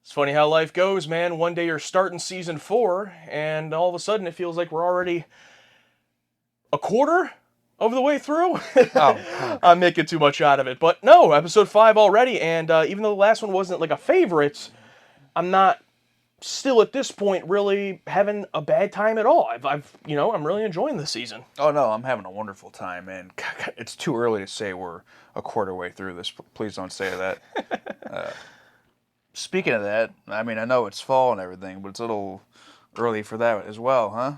It's funny how life goes, man. One day you're starting season 4, and all of a sudden it feels like we're already a quarter of the way through. I'm making too much out of it. But no, episode 5 already, and even though the last one wasn't like a favorite, I'm not still at this point really having a bad time at all. I'm really enjoying this season. Oh no, I'm having a wonderful time, and it's too early to say we're a quarter way through this. Please don't say that. Speaking of that, I mean, I know it's fall and everything, but it's a little early for that as well, huh?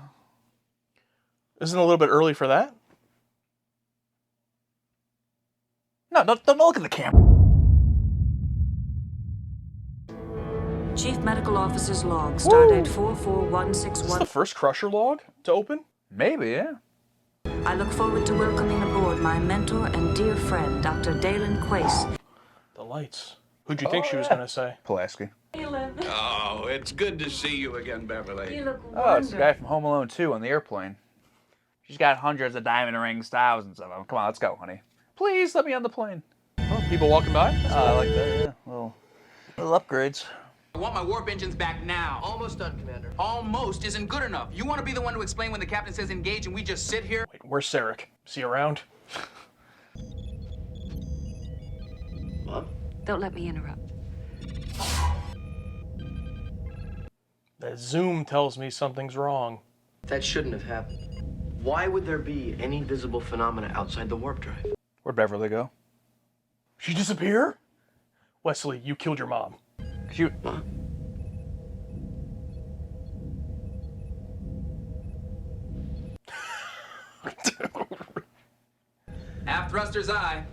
Isn't it a little bit early for that? No, don't look at the camera. Chief Medical Officer's log, stardate 44161. Is this the first Crusher log to open? Maybe, yeah. I look forward to welcoming aboard my mentor and dear friend, Dr. Dalen Quace. The lights. Who'd you think she was going to say? Pulaski. Oh, it's good to see you again, Beverly. You look Oh, it's the guy from Home Alone 2 on the airplane. She's got hundreds of diamond rings, thousands of them. Come on, let's go, honey. Please let me on the plane. Oh, people walking by? I like that, yeah. Little upgrades. I want my warp engines back now. Almost done, Commander. Almost isn't good enough. You want to be the one to explain when the captain says engage and we just sit here? Wait, where's Sarek? Is he around? What? Don't let me interrupt. That zoom tells me something's wrong. That shouldn't have happened. Why would there be any visible phenomena outside the warp drive? Where'd Beverly go? She disappear? Wesley, you killed your mom. Cute. Huh? Aft thruster's eye.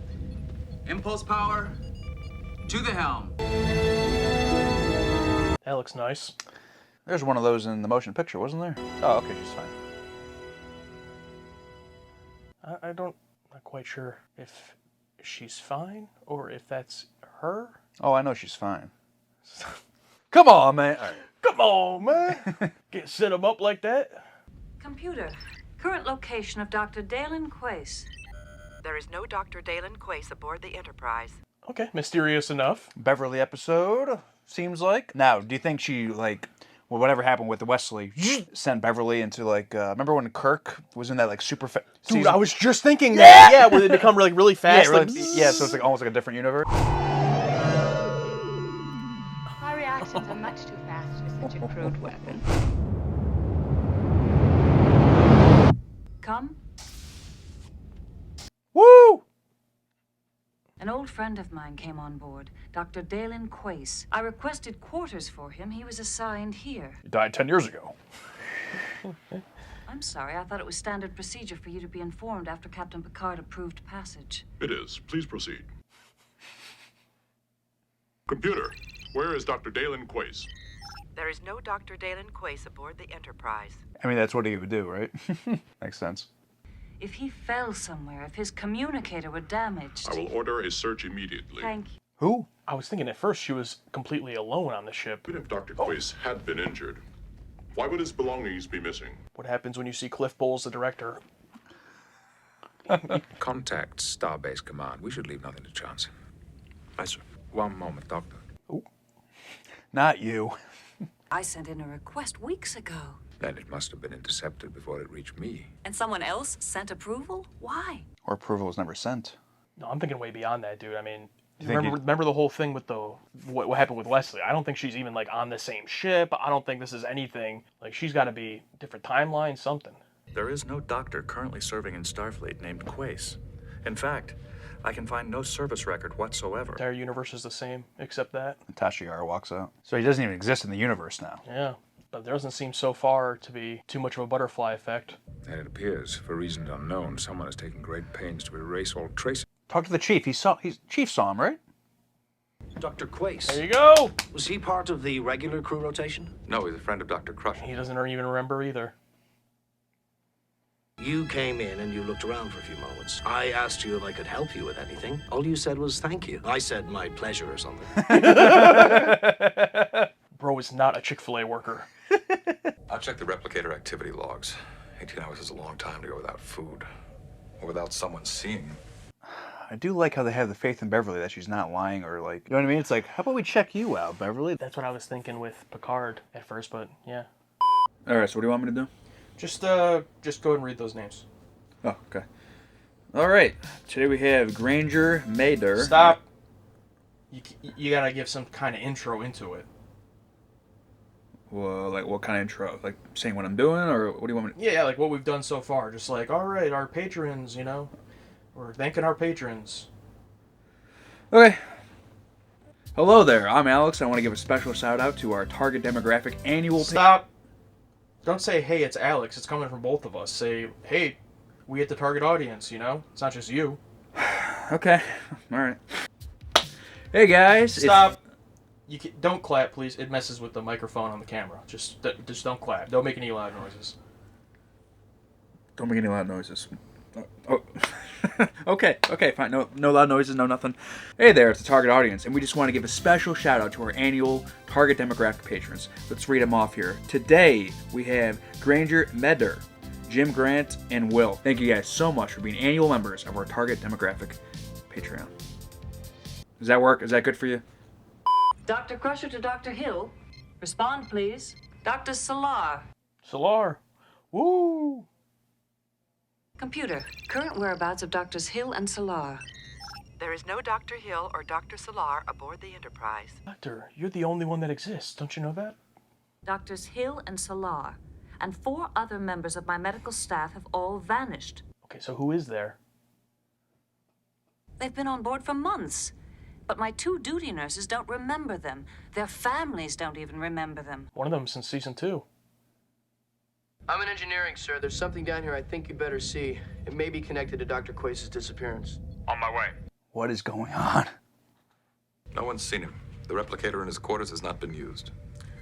Impulse power to the helm. That looks nice. There's one of those in the motion picture, wasn't there? Oh, okay, she's fine. I'm not quite sure if she's fine or if that's her. Oh, I know she's fine. Come on, man. All right. Come on, man. Can't set him up like that. Computer, current location of Dr. Dalen Quace. There is no Dr. Dalen Quace aboard the Enterprise. Okay, mysterious enough. Beverly episode, seems like. Now, do you think she, whatever happened with Wesley, sent Beverly into, remember when Kirk was in that, super Dude, I was just thinking that. Yeah, where they become really fast. Yeah, so it's almost like a different universe. My reactions are much too fast for such a crude weapon. Come. Woo! An old friend of mine came on board, Dr. Dalen Quace. I requested quarters for him. He was assigned here. He died 10 years ago. I'm sorry, I thought it was standard procedure for you to be informed after Captain Picard approved passage. It is. Please proceed. Computer, where is Dr. Dalen Quace? There is no Dr. Dalen Quace aboard the Enterprise. I mean, that's what he would do, right? Makes sense. If he fell somewhere, if his communicator were damaged... I will order a search immediately. Thank you. Who? I was thinking at first she was completely alone on the ship. Even if Dr. Quace had been injured, why would his belongings be missing? What happens when you see Cliff Bowles, the director? Contact Starbase Command. We should leave nothing to chance. Aye, sir. One moment, Doctor. Ooh. Not you. I sent in a request weeks ago. Then it must have been intercepted before it reached me. And someone else sent approval? Why? Or approval was never sent. No, I'm thinking way beyond that, dude. I mean, You think remember the whole thing with what happened with Wesley? I don't think she's even on the same ship. I don't think this is anything. She's got to be different timeline, something. There is no doctor currently serving in Starfleet named Quace. In fact, I can find no service record whatsoever. Entire universe is the same, except that. Tasha Yar walks out. So he doesn't even exist in the universe now. Yeah, but there doesn't seem so far to be too much of a butterfly effect. And it appears, for reasons unknown, someone has taken great pains to erase all traces. Talk to the chief. Chief saw him, right? Dr. Quace. There you go! Was he part of the regular crew rotation? No, he's a friend of Dr. Crusher. He doesn't even remember either. You came in and you looked around for a few moments. I asked you if I could help you with anything. All you said was thank you. I said my pleasure or something. Bro is not a Chick-fil-A worker. I'll check the replicator activity logs. 18 hours is a long time to go without food. Or without someone seeing. I do like how they have the faith in Beverly that she's not lying or like, you know what I mean? It's like, how about we check you out, Beverly? That's what I was thinking with Picard at first, but yeah. All right, so what do you want me to do? Just go ahead and read those names. Oh, okay. All right. Today we have Granger Mader. Stop. You gotta give some kind of intro into it. Well, like what kind of intro? Like saying what I'm doing, or what do you want me to... Yeah, like what we've done so far. Just like, all right, our patrons, you know, we're thanking our patrons. Okay. Hello there. I'm Alex. I want to give a special shout out to our target demographic annual. Stop. Don't say, hey, it's Alex. It's coming from both of us. Say, hey, we at the target audience, you know? It's not just you. Okay. All right. Hey, guys. Stop. Don't clap, please. It messes with the microphone on the camera. Just don't clap. Don't make any loud noises. Don't make any loud noises. Oh. Okay, fine. No loud noises, no nothing. Hey there, it's the target audience, and we just want to give a special shout out to our annual target demographic patrons. Let's read them off here. Today, we have Granger Mader, Jim Grant, and Will. Thank you guys so much for being annual members of our target demographic Patreon. Does that work? Is that good for you? Dr. Crusher to Dr. Hill. Respond, please. Dr. Salar. Salar. Woo! Computer, current whereabouts of Drs. Hill and Salar. There is no Dr. Hill or Dr. Salar aboard the Enterprise. Doctor, you're the only one that exists. Don't you know that? Drs. Hill and Salar, and 4 other members of my medical staff have all vanished. Okay, so who is there? They've been on board for months, but my 2 duty nurses don't remember them. Their families don't even remember them. One of them since season 2. I'm in engineering, sir. There's something down here I think you better see. It may be connected to Dr. Quase's disappearance. On my way. What is going on? No one's seen him. The replicator in his quarters has not been used.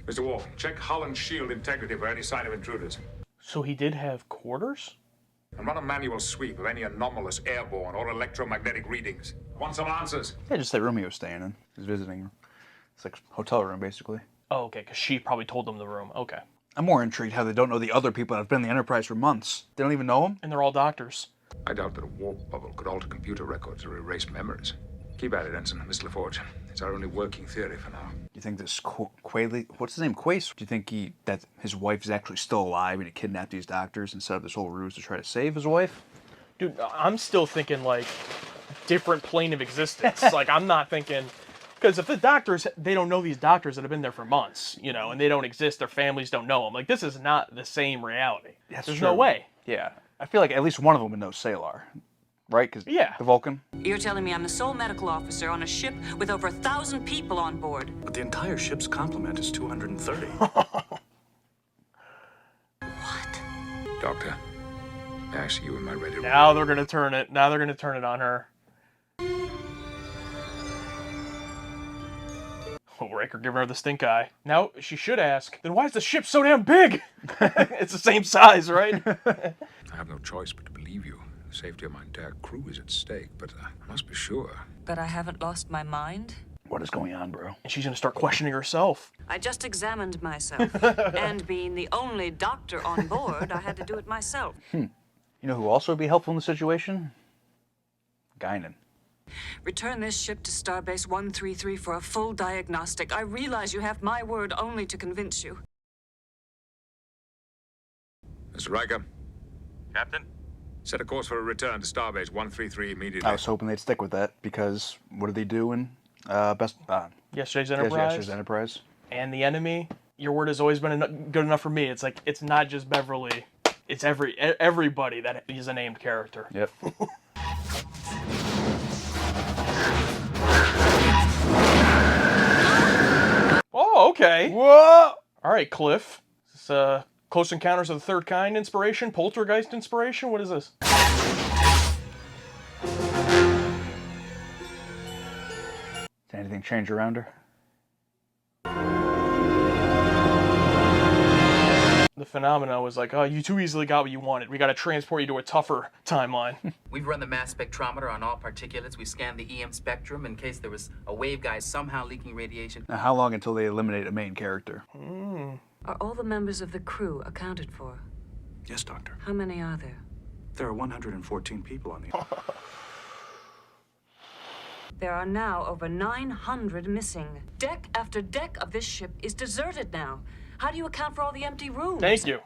Mr. Wolf, check hull and shield integrity for any sign of intruders. So he did have quarters? And run a manual sweep of any anomalous airborne or electromagnetic readings. I want some answers. Yeah, just that room he was staying in. His visiting room. It's like a hotel room, basically. Oh, okay, because she probably told them the room. Okay. I'm more intrigued how they don't know the other people that have been in the Enterprise for months. They don't even know them? And they're all doctors. I doubt that a warp bubble could alter computer records or erase memories. Keep at it, Ensign. Miss LaForge. It's our only working theory for now. You think this Quayle, what's his name, Quace? Do you think that his wife is actually still alive and he kidnapped these doctors and set up this whole ruse to try to save his wife? Dude, I'm still thinking, like, different plane of existence. Like, I'm not thinking... Because if the doctors, they don't know these doctors that have been there for months, you know, and they don't exist, their families don't know them. Like, this is not the same reality. There's no way. Yeah. I feel like at least one of them would know Salar. Right? Because yeah. The Vulcan. You're telling me I'm the sole medical officer on a ship with over 1,000 people on board. But the entire ship's complement is 230. What? Doctor, may I see you in my ready room? Now they're going to turn it. Now they're going to turn it on her. Oh, Riker giving her the stink eye. Now, she should ask, then why is the ship so damn big? It's the same size, right? I have no choice but to believe you. The safety of my entire crew is at stake, but I must be sure. But I haven't lost my mind. What is going on, bro? And she's going to start questioning herself. I just examined myself. And being the only doctor on board, I had to do it myself. You know who also would be helpful in the situation? Guinan. Return this ship to Starbase 133 for a full diagnostic. I realize you have my word only to convince you. Mr. Riker, Captain? set a course for a return to Starbase 133 immediately. I was hoping they'd stick with that because what did they do in Yesterday's Enterprise? Yesterday's Enterprise. And the enemy, your word has always been good enough for me. It's like, it's not just Beverly. It's everybody that is a named character. Yep. Oh, okay. Whoa! All right, Cliff. Is this Close Encounters of the Third Kind inspiration? Poltergeist inspiration? What is this? Did anything change around her? The phenomena was like, oh, you too easily got what you wanted. We got to transport you to a tougher timeline. We've run the mass spectrometer on all particulates. We scanned the EM spectrum in case there was a waveguide somehow leaking radiation. Now, how long until they eliminate a main character? Are all the members of the crew accounted for? Yes, Doctor. How many are there? There are 114 people on the... There are now over 900 missing. Deck after deck of this ship is deserted now. How do you account for all the empty rooms? Thank you.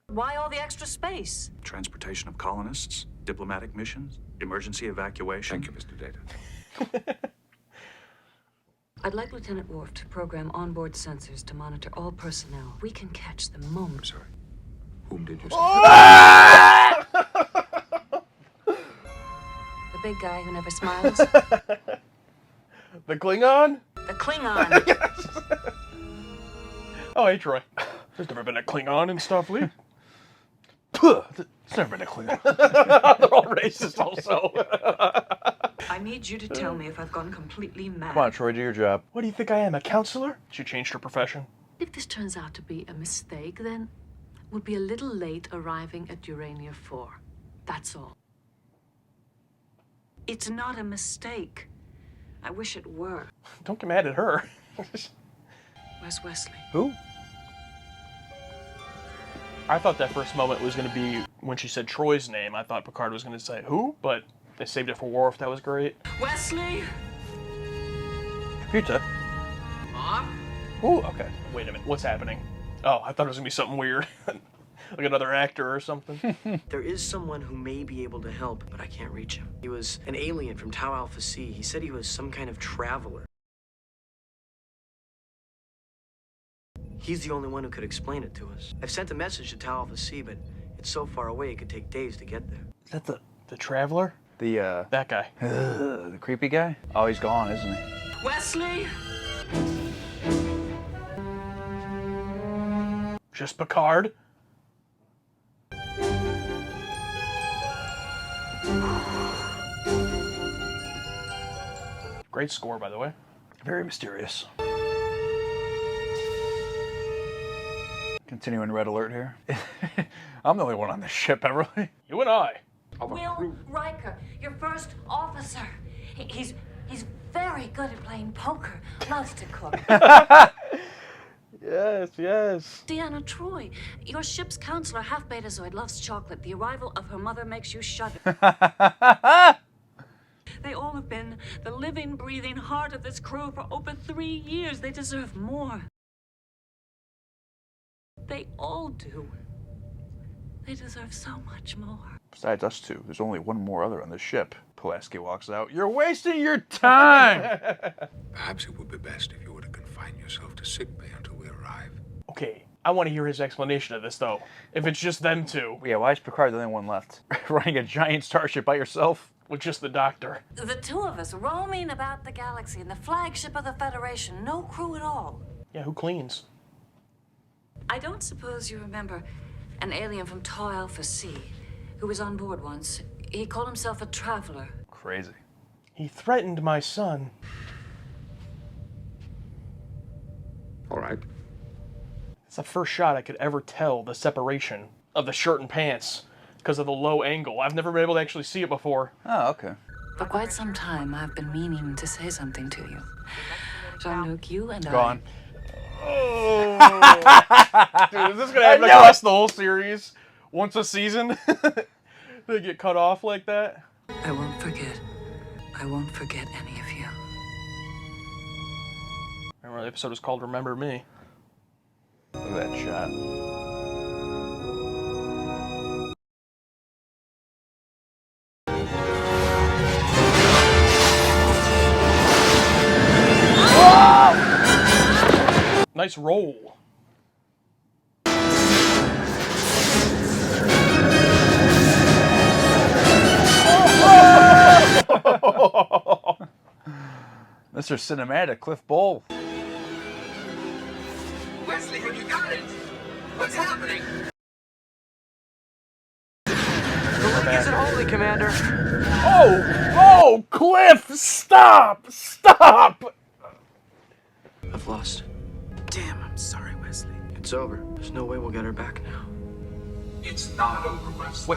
Why all the extra space? Transportation of colonists, diplomatic missions, emergency evacuation. Thank you, Mr. Data. I'd like Lieutenant Worf to program onboard sensors to monitor all personnel. We can catch the moment. I'm sorry. Whom did you say? The big guy who never smiles. The Klingon? The Klingon. Oh, hey, Troy. There's never been a Klingon in Starfleet. There's never been a Klingon. They're all racist, also. I need you to tell me if I've gone completely mad. Come on, Troy, do your job. What do you think I am, a counselor? She changed her profession. If this turns out to be a mistake, then we'll be a little late arriving at Urania 4. That's all. It's not a mistake. I wish it were. Don't get mad at her. Where's Wesley? Who? I thought that first moment was going to be when she said Troy's name. I thought Picard was going to say, who? But they saved it for Worf. That was great. Wesley! Pizza. Mom? Ooh, okay. Wait a minute. What's happening? Oh, I thought it was going to be something weird. Like another actor or something. There is someone who may be able to help, but I can't reach him. He was an alien from Tau Alpha C. He said he was some kind of traveler. He's the only one who could explain it to us. I've sent a message to Tau Alpha C, but it's so far away it could take days to get there. Is that the Traveler? That guy. The creepy guy? Oh, he's gone, isn't he? Wesley! Just Picard? Great score, by the way. Very mysterious. Continuing red alert here. I'm the only one on this ship, Beverly. You and I. Will Riker, your first officer. He's very good at playing poker. Loves to cook. Yes, yes. Deanna Troy, your ship's counselor, half-betazoid, loves chocolate. The arrival of her mother makes you shudder. They all have been the living, breathing heart of this crew for over 3 years. They deserve more. They all do. They deserve so much more. Besides us two, there's only one more other on this ship. Pulaski walks out. You're wasting your time! Perhaps it would be best if you were to confine yourself to sickbay until we arrive. Okay, I want to hear his explanation of this, though. If it's just them two. Yeah, why is Picard the only one left? Running a giant starship by yourself? With just the Doctor. The two of us roaming about the galaxy in the flagship of the Federation. No crew at all. Yeah, who cleans? I don't suppose you remember an alien from Tau Alpha C who was on board once. He called himself a traveler. Crazy. He threatened my son. All right. It's the first shot I could ever tell the separation of the shirt and pants because of the low angle. I've never been able to actually see it before. Oh, okay. For quite some time, I've been meaning to say something to you. Jean-Luc, you and Gone. Oh. Dude, is this going to happen across the whole series? Once a season? They get cut off like that? I won't forget. I won't forget any of you. Remember, the episode was called Remember Me. Look at that shot. Nice roll. Mr. Cinematic, Cliff Bowl. Wesley, have you got it? What's happening? The link isn't holding, Commander. Oh, Cliff, stop! I've lost. Damn, I'm sorry, Wesley. It's over. There's no way we'll get her back now. It's not over, Wesley.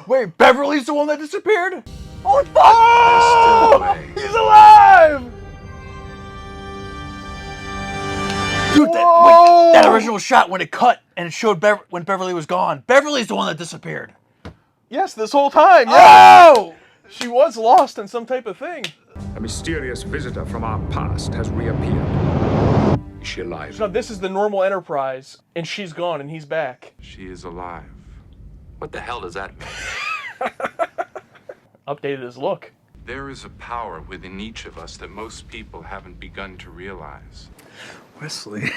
Wait, Beverly's the one that disappeared? Oh, fuck! Oh! He's alive! Dude, that original shot when it cut and it showed when Beverly was gone. Beverly's the one that disappeared. Yes, this whole time. Yeah. Oh! She was lost in some type of thing. A mysterious visitor from our past has reappeared. Is she alive? No, this is the normal Enterprise, and she's gone, and he's back. She is alive. What the hell does that mean? Updated his look. There is a power within each of us that most people haven't begun to realize. Wesley.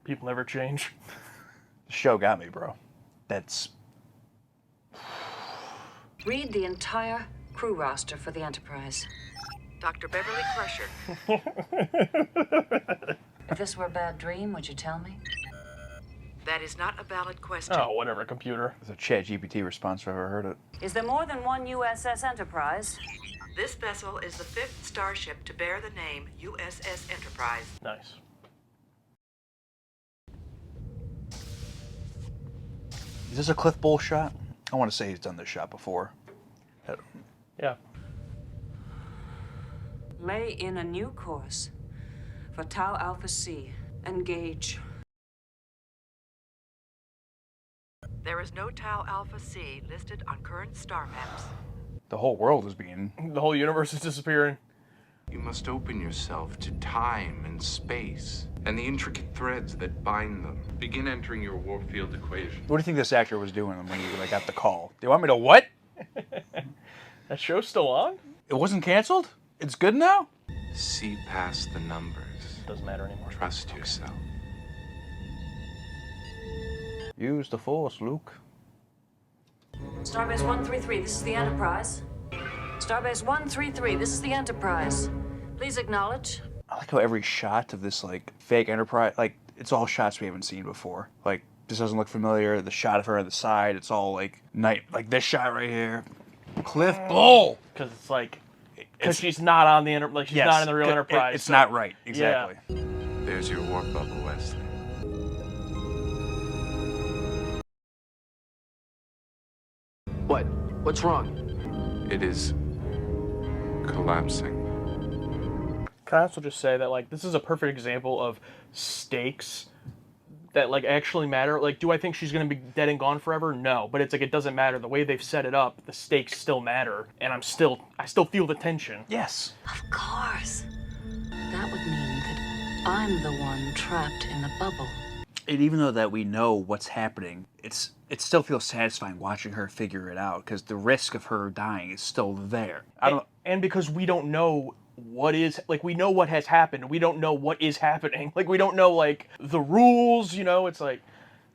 People never change. The show got me, bro. That's... Read the entire crew roster for the Enterprise. Dr. Beverly Crusher. If this were a bad dream, would you tell me? That is not a valid question. Oh, whatever, computer. It's a ChatGPT response if I've ever heard it. Is there more than one USS Enterprise? This vessel is the 5th starship to bear the name USS Enterprise. Nice. Is this a Cliff Bowl shot? I want to say he's done this shot before. Yeah. Lay in a new course for Tau Alpha C. Engage. There is no Tau Alpha C listed on current star maps. The whole world is being... The whole universe is disappearing. You must open yourself to time and space and the intricate threads that bind them. Begin entering your warp field equation. What do you think this actor was doing when he got the call? Do you want me to what? That show's still on? It wasn't canceled? It's good now? See past the numbers. Doesn't matter anymore. Trust yourself. Use the Force, Luke. Starbase 133, this is the Enterprise. Starbase 133, this is the Enterprise. Please acknowledge. I like how every shot of this, like, fake Enterprise, like, it's all shots we haven't seen before. Like, this doesn't look familiar. The shot of her on the side, it's all, like, night. Like, this shot right here. Cliff Bowl! Because it's like... Because she's not on the Enterprise. She's not in the real Enterprise. It's not right. Exactly. Yeah. There's your warp bubble, Wesley. What? What's wrong? It is collapsing. Can I also just say that, like, this is a perfect example of stakes that, like, actually matter. Like, do I think she's going to be dead and gone forever? No. But it's like, it doesn't matter. The way they've set it up, the stakes still matter. And I still feel the tension. Yes. Of course. That would mean that I'm the one trapped in the bubble. And even though that we know what's happening, it still feels satisfying watching her figure it out, because the risk of her dying is still there. And because we don't know what is, like, we know what has happened. We don't know what is happening. Like, we don't know, like, the rules, you know? It's like,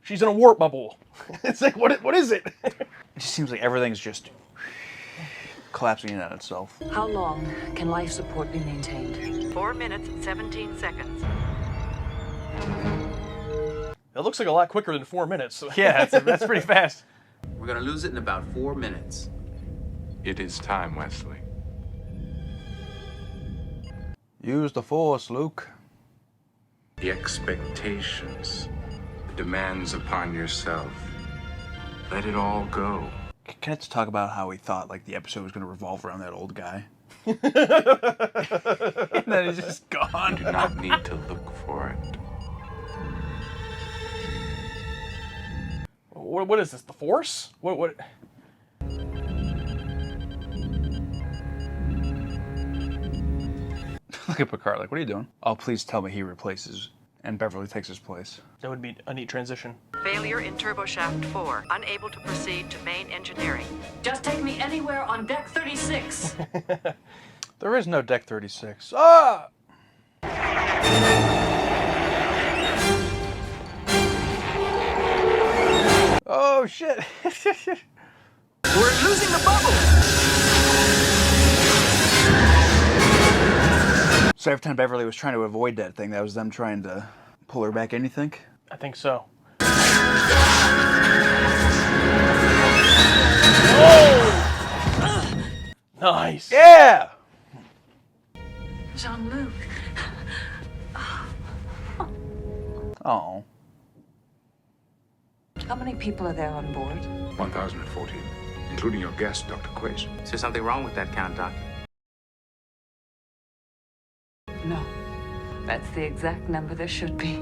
she's in a warp bubble. It's like, what is it? It just seems like everything's just collapsing in on itself. How long can life support be maintained? 4 minutes, 17 seconds. That looks like a lot quicker than 4 minutes. Yeah, that's pretty fast. We're gonna lose it in about 4 minutes. It is time, Wesley. Use the Force, Luke. The expectations, the demands upon yourself. Let it all go. Can I just talk about how we thought, like, the episode was going to revolve around that old guy? And then he's just gone. You do not need to look for it. What is this? The Force? What? Look at Picard, like, what are you doing? Oh, please tell me he replaces and Beverly takes his place. That would be a neat transition. Failure in turboshaft 4. Unable to proceed to main engineering. Just take me anywhere on deck 36. There is no deck 36. Ah! Oh, shit. We're losing the bubble! So every time Beverly was trying to avoid that thing, that was them trying to pull her back in, you think? I think so. Oh! Nice. Yeah! Jean-Luc. Oh. How many people are there on board? 1,014, including your guest, Dr. Quace. Is there something wrong with that count, Doctor? No. That's the exact number there should be.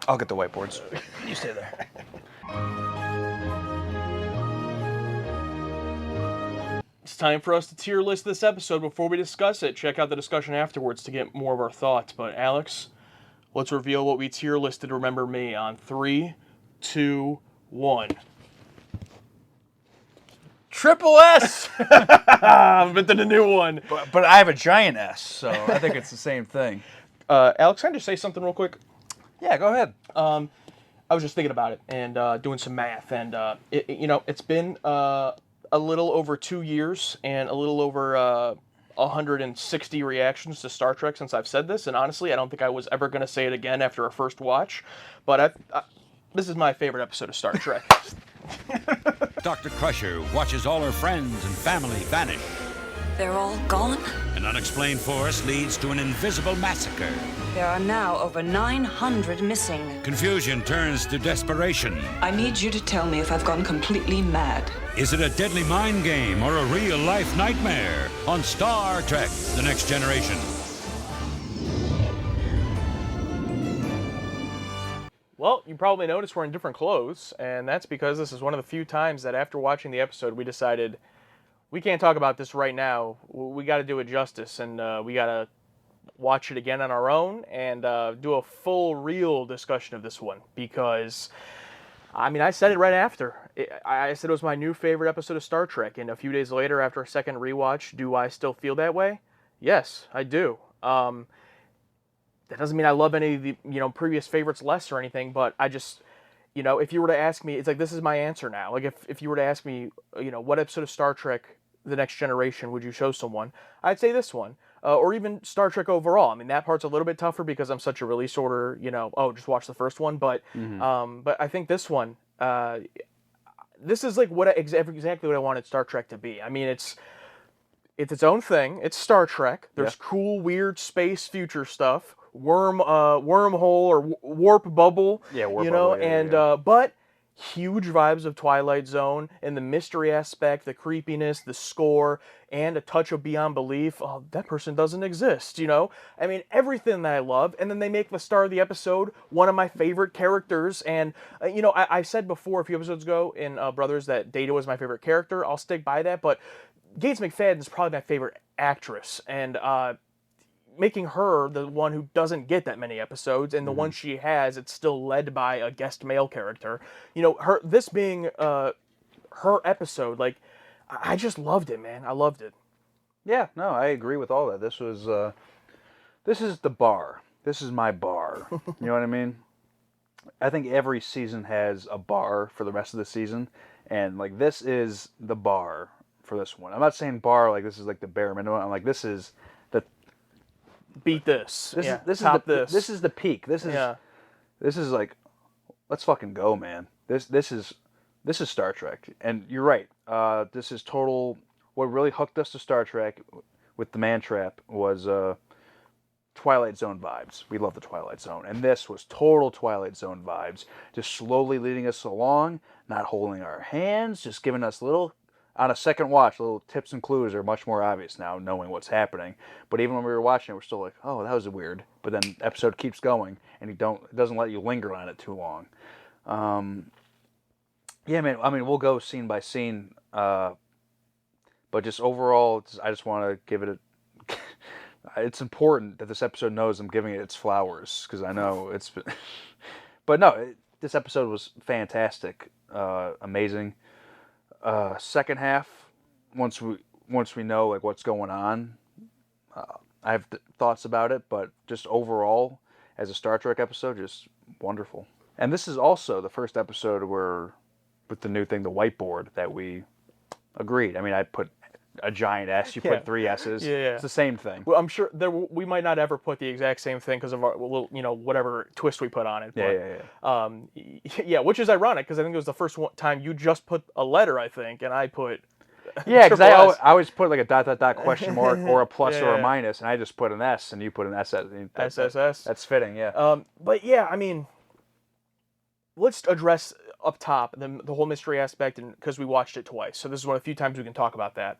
I'll get the whiteboards. You stay there. It's time for us to tier list this episode. Before we discuss it, check out the discussion afterwards to get more of our thoughts. But Alex, let's reveal what we tier listed Remember Me on 3, 2, 1. Triple S! But then the new one. But I have a giant S, so I think it's the same thing. Alex, can I just say something real quick? Yeah, go ahead. I was just thinking about it and doing some math, and it's been a little over 2 years and a little over 160 reactions to Star Trek since I've said this, and honestly, I don't think I was ever going to say it again after a first watch, but this is my favorite episode of Star Trek. Dr. Crusher watches all her friends and family vanish. They're all gone? An unexplained force leads to an invisible massacre. There are now over 900 missing. Confusion turns to desperation. I need you to tell me if I've gone completely mad. Is it a deadly mind game or a real-life nightmare? On Star Trek: The Next Generation. Well, you probably noticed we're in different clothes, and that's because this is one of the few times that after watching the episode, we decided we can't talk about this right now. We got to do it justice, and we got to watch it again on our own and do a full, real discussion of this one. Because, I mean, I said it right after. I said it was my new favorite episode of Star Trek, and a few days later, after a second rewatch, do I still feel that way? Yes, I do. That doesn't mean I love any of the previous favorites less or anything, but I just, if you were to ask me, it's like this is my answer now. Like if you were to ask me, what episode of Star Trek: The Next Generation would you show someone? I'd say this one, or even Star Trek overall. I mean, that part's a little bit tougher because I'm such a release order, just watch the first one. But but I think this one, this is like exactly what I wanted Star Trek to be. I mean, it's its own thing. It's Star Trek. There's cool, weird space future stuff. Wormhole or warp bubble, but huge vibes of Twilight Zone and the mystery aspect, the creepiness, the score, and a touch of beyond belief. Oh, that person doesn't exist, I mean, everything that I love, and then they make the star of the episode one of my favorite characters, and, I said before a few episodes ago in Brothers that Data was my favorite character. I'll stick by that, but Gates McFadden is probably my favorite actress, and, making her the one who doesn't get that many episodes, and the one she has, it's still led by a guest male character. This being her episode, like, I just loved it, man. I loved it. Yeah, no, I agree with all that. This was, this is the bar. This is my bar. You know what I mean? I think every season has a bar for the rest of the season, and, like, this is the bar for this one. I'm not saying bar like this is, like, the bare minimum. I'm like, this is the... Beat this. This is the peak. This is like, let's fucking go, man. This is Star Trek, and you're right. This is total. What really hooked us to Star Trek with the Man Trap was Twilight Zone vibes. We love the Twilight Zone, and this was total Twilight Zone vibes. Just slowly leading us along, not holding our hands, just giving us little. On a second watch, little tips and clues are much more obvious now, knowing what's happening. But even when we were watching it, we're still like, oh, that was weird. But then the episode keeps going, and it doesn't let you linger on it too long. Yeah, man, I mean, we'll go scene by scene. But just overall, I just want to give it it's important that this episode knows I'm giving it its flowers, because I know it's... But no, this episode was fantastic. Amazing. Second half, once we know like what's going on, I have thoughts about it, but just overall as a Star Trek episode, just wonderful. And this is also the first episode where, with the new thing, the whiteboard, that we agreed. I mean, I put a giant S, you put 3 S's. Yeah. It's the same thing. Well, I'm sure we might not ever put the exact same thing because of our little, whatever twist we put on it. But, yeah, which is ironic because I think it was the first time you just put a letter, I think, and I put. Yeah, because I always put like a ... question mark or a plus or a minus, and I just put an S, and you put an S. SSS. That's fitting, yeah. But yeah, I mean, let's address up top the whole mystery aspect, and because we watched it twice, so this is one of the few times we can talk about that.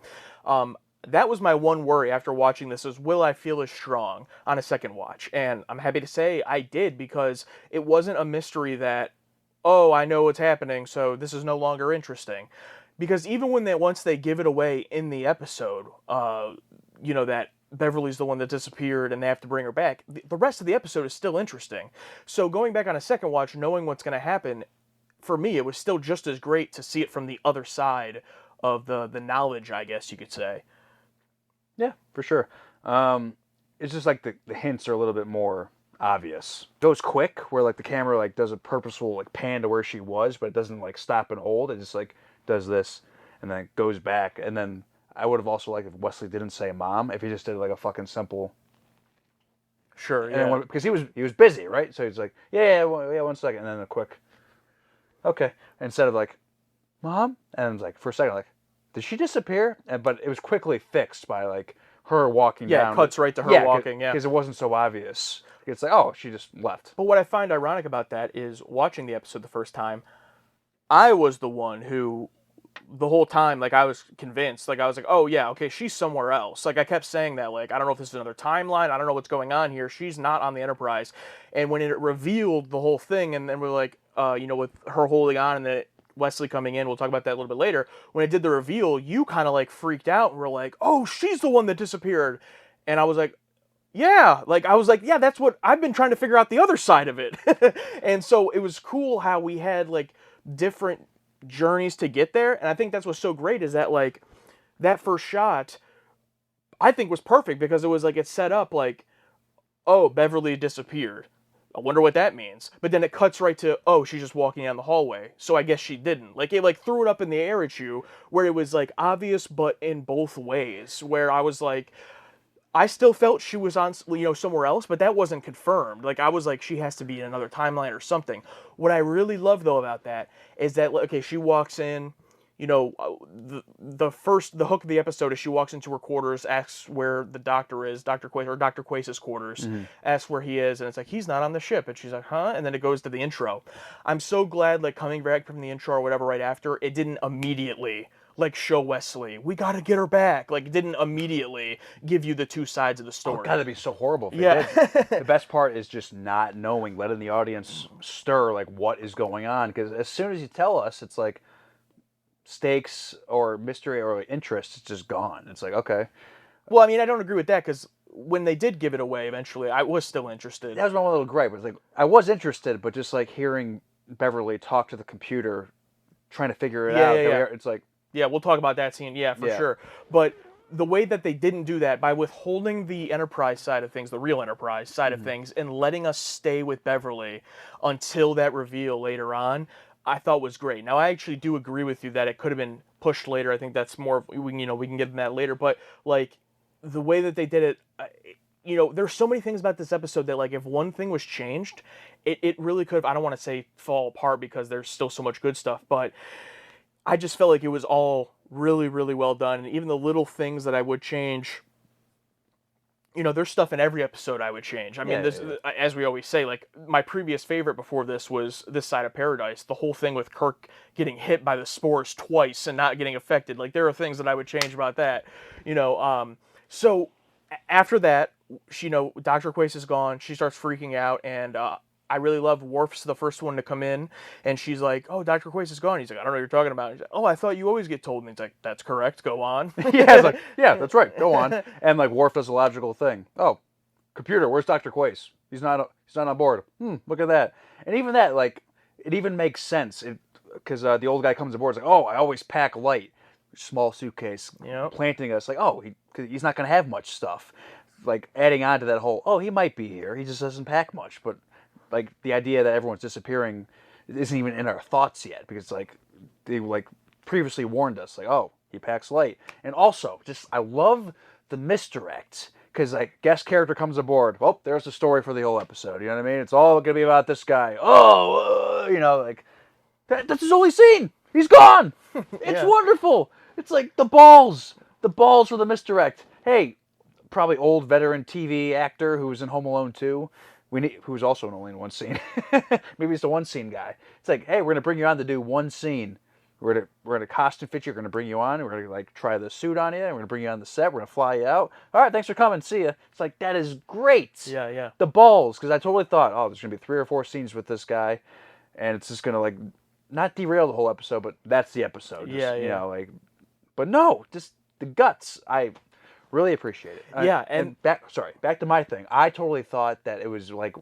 That was my one worry after watching this, is will I feel as strong on a second watch? And I'm happy to say I did, because it wasn't a mystery that oh, I know what's happening, so this is no longer interesting. Because even once they give it away in the episode, that Beverly's the one that disappeared and they have to bring her back, the rest of the episode is still interesting. So going back on a second watch, knowing what's going to happen, for me, it was still just as great to see it from the other side of the knowledge, I guess you could say. Yeah, for sure. It's just like the hints are a little bit more obvious. It goes quick, where like the camera like does a purposeful like pan to where she was, but it doesn't like stop and hold. It just like does this, and then it goes back. And then I would have also liked if Wesley didn't say mom, if he just did like a fucking simple. Sure. And Yeah. then because he was busy, right? So he's like, yeah, 1 second, and then a quick. Okay, instead of like, mom, and it's like for a second like, did she disappear? But it was quickly fixed by like her walking down. Yeah, it cuts right to her walking, because it wasn't so obvious. It's like, oh, she just left. But what I find ironic about that is watching the episode the first time, I was the one who, the whole time, like I was convinced, like I was like, oh yeah, okay, she's somewhere else. Like I kept saying that, like, I don't know if this is another timeline, I don't know what's going on here, she's not on the Enterprise. And when it revealed the whole thing, and then we're like, with her holding on and then Wesley coming in, we'll talk about that a little bit later, when it did the reveal, you kind of like freaked out and were like, oh, she's the one that disappeared. And I was like, yeah, that's what I've been trying to figure out, the other side of it. And so it was cool how we had like different journeys to get there. And I think that's what's so great is that like that first shot I think was perfect because it was like it set up like, oh, Beverly disappeared. I wonder what that means. But then it cuts right to, oh, she's just walking down the hallway. So I guess she didn't. Like it like threw it up in the air at you where it was like obvious but in both ways. Where I was like, I still felt she was on, somewhere else, but that wasn't confirmed. Like, I was like, she has to be in another timeline or something. What I really love, though, about that is that, okay, she walks in, the hook of the episode is she walks into her quarters, asks where the doctor is, Dr. Quace, or Dr. Quace's quarters, asks where he is, and it's like, he's not on the ship. And she's like, huh? And then it goes to the intro. I'm so glad, like, coming back from the intro or whatever right after, it didn't immediately like show Wesley, we gotta get her back. Like, it didn't immediately give you the two sides of the story. Oh god, that'd be so horrible if yeah. it did. The best part is just not knowing, letting the audience stir like what is going on. Because as soon as you tell us, it's like stakes or mystery or interest, it's just gone. It's like, okay. Well, I mean, I don't agree with that because when they did give it away eventually, I was still interested. That was my little gripe. It was like I was interested, but just like hearing Beverly talk to the computer, trying to figure it out. Yeah. It's like. Yeah, we'll talk about that scene, for sure. But the way that they didn't do that, by withholding the Enterprise side of things, the real Enterprise side of things, and letting us stay with Beverly until that reveal later on, I thought was great. Now, I actually do agree with you that it could have been pushed later. I think that's more, we can get into that later. But, like, the way that they did it, there's so many things about this episode that, like, if one thing was changed, it really could have, I don't want to say fall apart because there's still so much good stuff, but I just felt like it was all really, really well done. And even the little things that I would change, there's stuff in every episode I would change. I mean, as we always say, like, my previous favorite before this was This Side of Paradise. The whole thing with Kirk getting hit by the spores twice and not getting affected. Like, there are things that I would change about that. So after that, Dr. Quace is gone. She starts freaking out, and I really love Worf's the first one to come in, and she's like, oh, Dr. Quace is gone. He's like, I don't know what you're talking about. He's like, oh, I thought you always get told. And he's like, that's correct. Go on. Yeah, it's like, yeah, that's right. Go on. And like Worf does a logical thing. Oh, computer, where's Dr. Quace? He's not on board. Look at that. And even that, like, it even makes sense. Because the old guy comes aboard, it's like, oh, I always pack light. Small suitcase. Planting us. Like, oh, he's not going to have much stuff. Like, adding on to that whole, oh, he might be here. He just doesn't pack much. But like the idea that everyone's disappearing isn't even in our thoughts yet because like they like previously warned us like, oh, he packs light. And also just I love the misdirect because like guest character comes aboard, well, there's the story for the whole episode, you know what I mean? It's all gonna be about this guy. Like that's his only scene, he's gone. It's wonderful. It's like the balls for the misdirect. Hey, probably old veteran TV actor who was in Home Alone 2, who's also only in one scene. Maybe he's the one scene guy. It's like, hey, we're gonna bring you on to do one scene. We're gonna costume fit you. We're gonna bring you on. We're gonna like try the suit on you. And we're gonna bring you on the set. We're gonna fly you out. All right, thanks for coming. See ya. It's like that is great. Yeah. The balls, because I totally thought, oh, there's gonna be 3 or 4 scenes with this guy, and it's just gonna like not derail the whole episode, but that's the episode. Just, Yeah, You yeah. know, like, but no, just the guts. I really appreciate it. Yeah, and back to my thing. I totally thought that it was like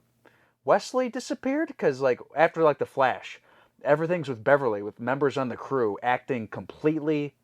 Wesley disappeared because like after like the Flash, everything's with Beverly with members on the crew acting completely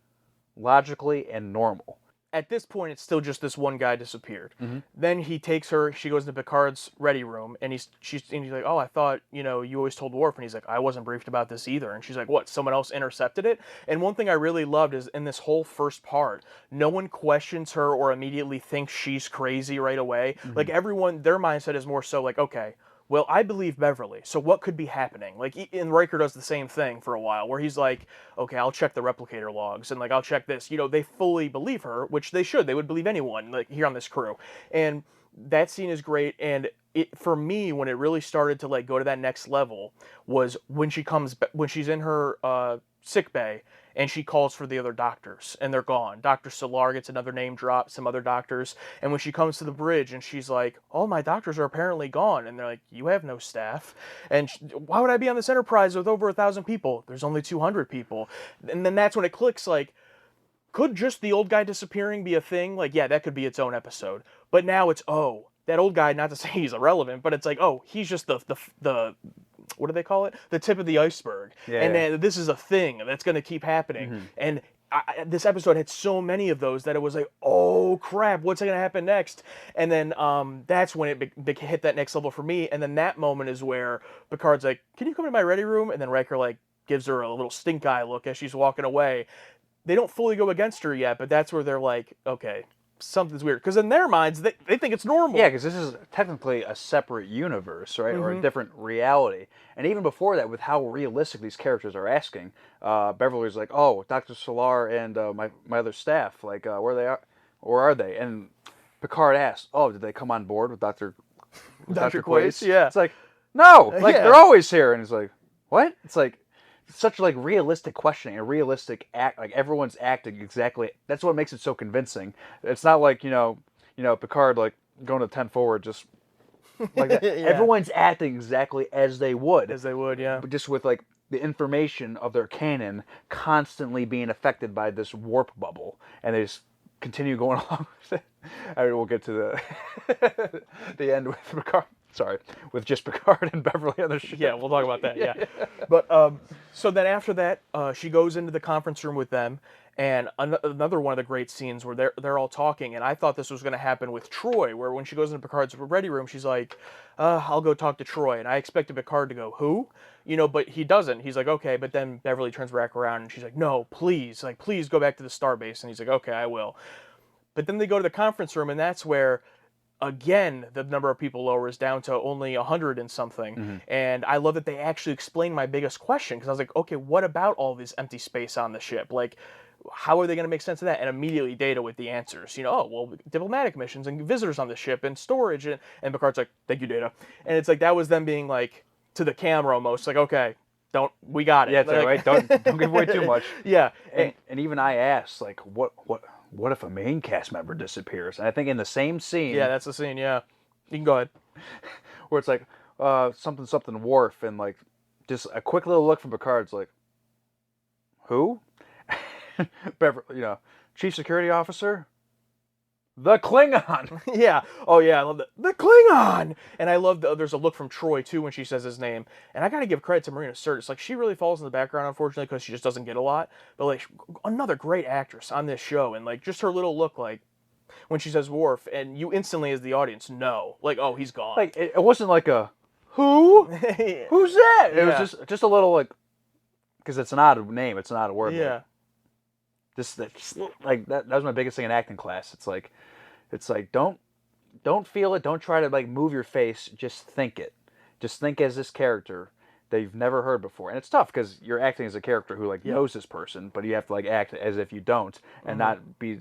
logically and normal. At this point, it's still just this one guy disappeared. Mhm. Then he takes her. She goes into Picard's ready room, and she's like, "Oh, I thought you always told Worf," and he's like, "I wasn't briefed about this either." And she's like, "What? Someone else intercepted it?" And one thing I really loved is in this whole first part, no one questions her or immediately thinks she's crazy right away. Like everyone, their mindset is more so like, okay, well, I believe Beverly, so what could be happening? Like, and Riker does the same thing for a while, where he's like, okay, I'll check the replicator logs, and like, I'll check this. They fully believe her, which they should. They would believe anyone, like, here on this crew. And that scene is great, and for me, when it really started to, like, go to that next level, was when she's in her sick bay, and she calls for the other doctors, and they're gone. Dr. Solar gets another name drop, some other doctors, and when she comes to the bridge, and she's like, all my doctors are apparently gone, and they're like, you have no staff, and why would I be on this Enterprise with over 1,000 people? There's only 200 people, and then that's when it clicks, like, could just the old guy disappearing be a thing? Like, yeah, that could be its own episode, but now it's, oh, that old guy, not to say he's irrelevant, but it's like, oh, he's just the what do they call it? The tip of the iceberg. Yeah, and yeah. then this is a thing that's going to keep happening. And this episode had so many of those that it was like, oh crap, what's going to happen next? And then that's when it hit that next level for me. And then that moment is where Picard's like, can you come to my ready room? And then Riker like gives her a little stink eye look as she's walking away. They don't fully go against her yet, but that's where they're like, okay, something's weird. Because in their minds, they think it's normal. Yeah, because this is technically a separate universe, right? Or a different reality. And even before that, with how realistic these characters are asking, Beverly's like, "Oh, Dr. Solar and my other staff, like, where are they?" And Picard asks, "Oh, did they come on board with Dr. Quace?" Yeah. It's like, no, like Yeah. they're always here. And he's like, what? It's like such like realistic questioning and realistic act. Like everyone's acting exactly. That's what makes it so convincing. It's not like Picard like going to 10 forward just like that. Yeah. Everyone's acting exactly as they would. Yeah. But just with like the information of their canon constantly being affected by this warp bubble, and they just continue going along with it. I mean, we'll get to the end with Picard. Sorry, with just Picard and Beverly on the ship. Yeah, we'll talk about that. Yeah. But so then after that, she goes into the conference room with them, and another one of the great scenes where they're all talking, and I thought this was going to happen with Troy, where when she goes into Picard's ready room, she's like, I'll go talk to Troy, and I expected Picard to go, who? But he doesn't. He's like, okay, but then Beverly turns back around, and she's like, no, please go back to the starbase, and he's like, okay, I will. But then they go to the conference room, and that's where, again, the number of people lowers down to only 100 and something. And I love that they actually explained my biggest question, because I was like, okay, what about all this empty space on the ship? Like, how are they going to make sense of that? And immediately Data with the answers. Diplomatic missions and visitors on the ship and storage. And Picard's like, thank you, Data. And it's like, that was them being like, to the camera almost, like, okay, we got it. Yeah, it's like, right, don't give away too much. Yeah. And even I asked, like, what if a main cast member disappears? And I think in the same scene... Yeah, that's the scene, yeah. You can go ahead. Where it's like, something Worf, and like, just a quick little look from Picard's like, who? Beverly, Chief Security Officer? The Klingon! Yeah. Oh, yeah, I love that. The Klingon! And I love there's a look from Troy, too, when she says his name. And I gotta give credit to Marina Sirtis. Like, she really falls in the background, unfortunately, because she just doesn't get a lot. But, like, another great actress on this show. And, like, just her little look, like, when she says Worf, and you instantly, as the audience, know. Like, oh, he's gone. Like, it wasn't like a, who? Who's that? It was just a little, like, because it's an odd name. It's an odd word. Yeah. Like, that was my biggest thing in acting class. It's like don't feel it. Don't try to like move your face. Just think it. Just think as this character that you've never heard before. And it's tough because you're acting as a character who like knows this person, but you have to like act as if you don't and not be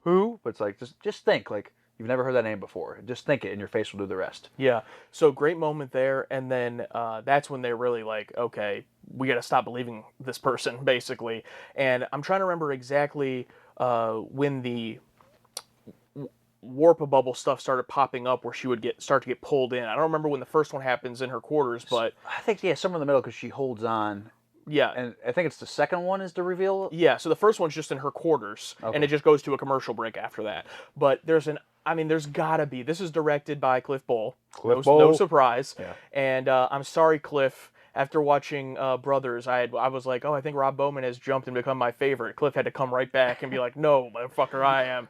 who. But it's like just think like you've never heard that name before. Just think it, and your face will do the rest. Yeah. So great moment there, and then that's when they're really like, okay, we got to stop believing this person, basically. And I'm trying to remember exactly when warp-a-bubble stuff started popping up where she would start to get pulled in. I don't remember when the first one happens in her quarters, but I think somewhere in the middle because she holds on. Yeah. And I think it's the second one is the reveal. Yeah, so the first one's just in her quarters, and it just goes to a commercial break after that. But there's gotta be. This is directed by Cliff Bole. No surprise. Yeah. And I'm sorry, Cliff. After watching Brothers, I was like, oh, I think Rob Bowman has jumped and become my favorite. Cliff had to come right back and be like, no, motherfucker, I am.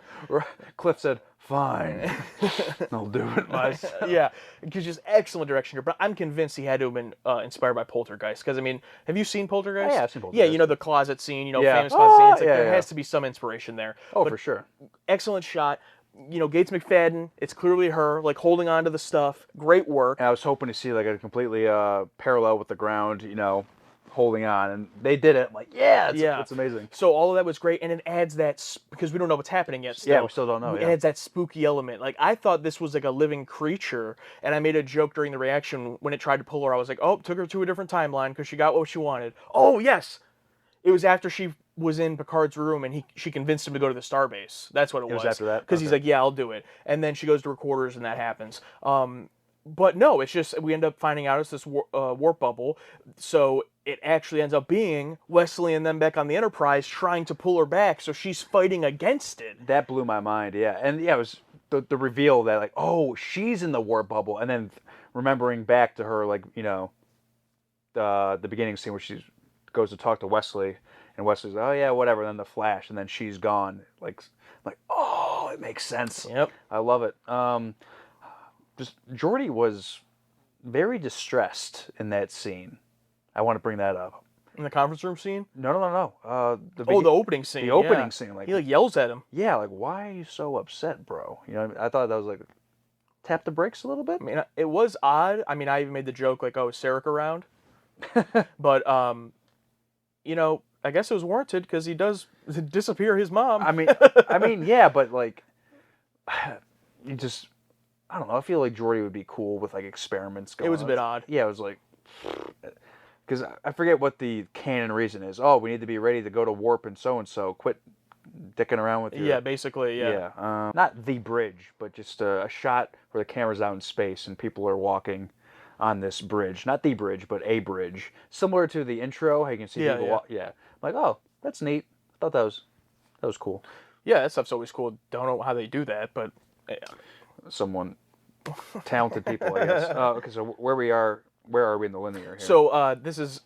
Cliff said, fine, I'll do it. Yeah, because just excellent direction here. But I'm convinced he had to have been inspired by Poltergeist. Because, I mean, have you seen Poltergeist? Oh, yeah, I've seen Poltergeist. Yeah, you know, the closet scene, famous closet scene. It's like, there yeah. has to be some inspiration there. Oh, for sure. Excellent shot. Gates McFadden, it's clearly her, like, holding on to the stuff. Great work. And I was hoping to see, like, a completely parallel with the ground, holding on. And they did it. I'm like, it's amazing. So all of that was great. And it adds that, because we don't know what's happening yet still. Yeah, we still don't know. It adds that spooky element. Like, I thought this was, like, a living creature. And I made a joke during the reaction when it tried to pull her. I was like, oh, took her to a different timeline because she got what she wanted. Oh, yes. It was after she was in Picard's room and she convinced him to go to the starbase. That's what it was. It was after that? Because he's like, yeah, I'll do it. And then she goes to her quarters and that happens. But no, it's just, we end up finding out it's this warp bubble. So it actually ends up being Wesley and them back on the Enterprise trying to pull her back. So she's fighting against it. That blew my mind, yeah. And yeah, it was the reveal that, like, oh, she's in the warp bubble. And then remembering back to her, like, the beginning scene where she goes to talk to Wesley. And Wesley's like, oh, yeah, whatever. And then the flash, and then she's gone. Like, oh, it makes sense. Yep. I love it. Just Geordi was very distressed in that scene. I want to bring that up. In the conference room scene? No. The opening scene. The opening scene. Like, he yells at him. Yeah, like, why are you so upset, bro? I thought that was like, tap the brakes a little bit. I mean, it was odd. I mean, I even made the joke, like, oh, is Sarek around? But, I guess it was warranted because he does disappear his mom. I mean, yeah, but like, you just, I don't know. I feel like Geordi would be cool with like experiments going on. It was a bit odd. Yeah, it was like, because I forget what the canon reason is. Oh, we need to be ready to go to warp and so. Quit dicking around with your... Yeah, basically, yeah. Not the bridge, but just a shot where the camera's out in space and people are walking on this bridge. Not the bridge, but a bridge. Similar to the intro, how you can see people walk. Yeah. I'm like, oh, that's neat. I thought that was cool. Yeah, that stuff's always cool. Don't know how they do that, but... Yeah. Someone... talented people, I guess. Okay, so where are we in the linear here? So this is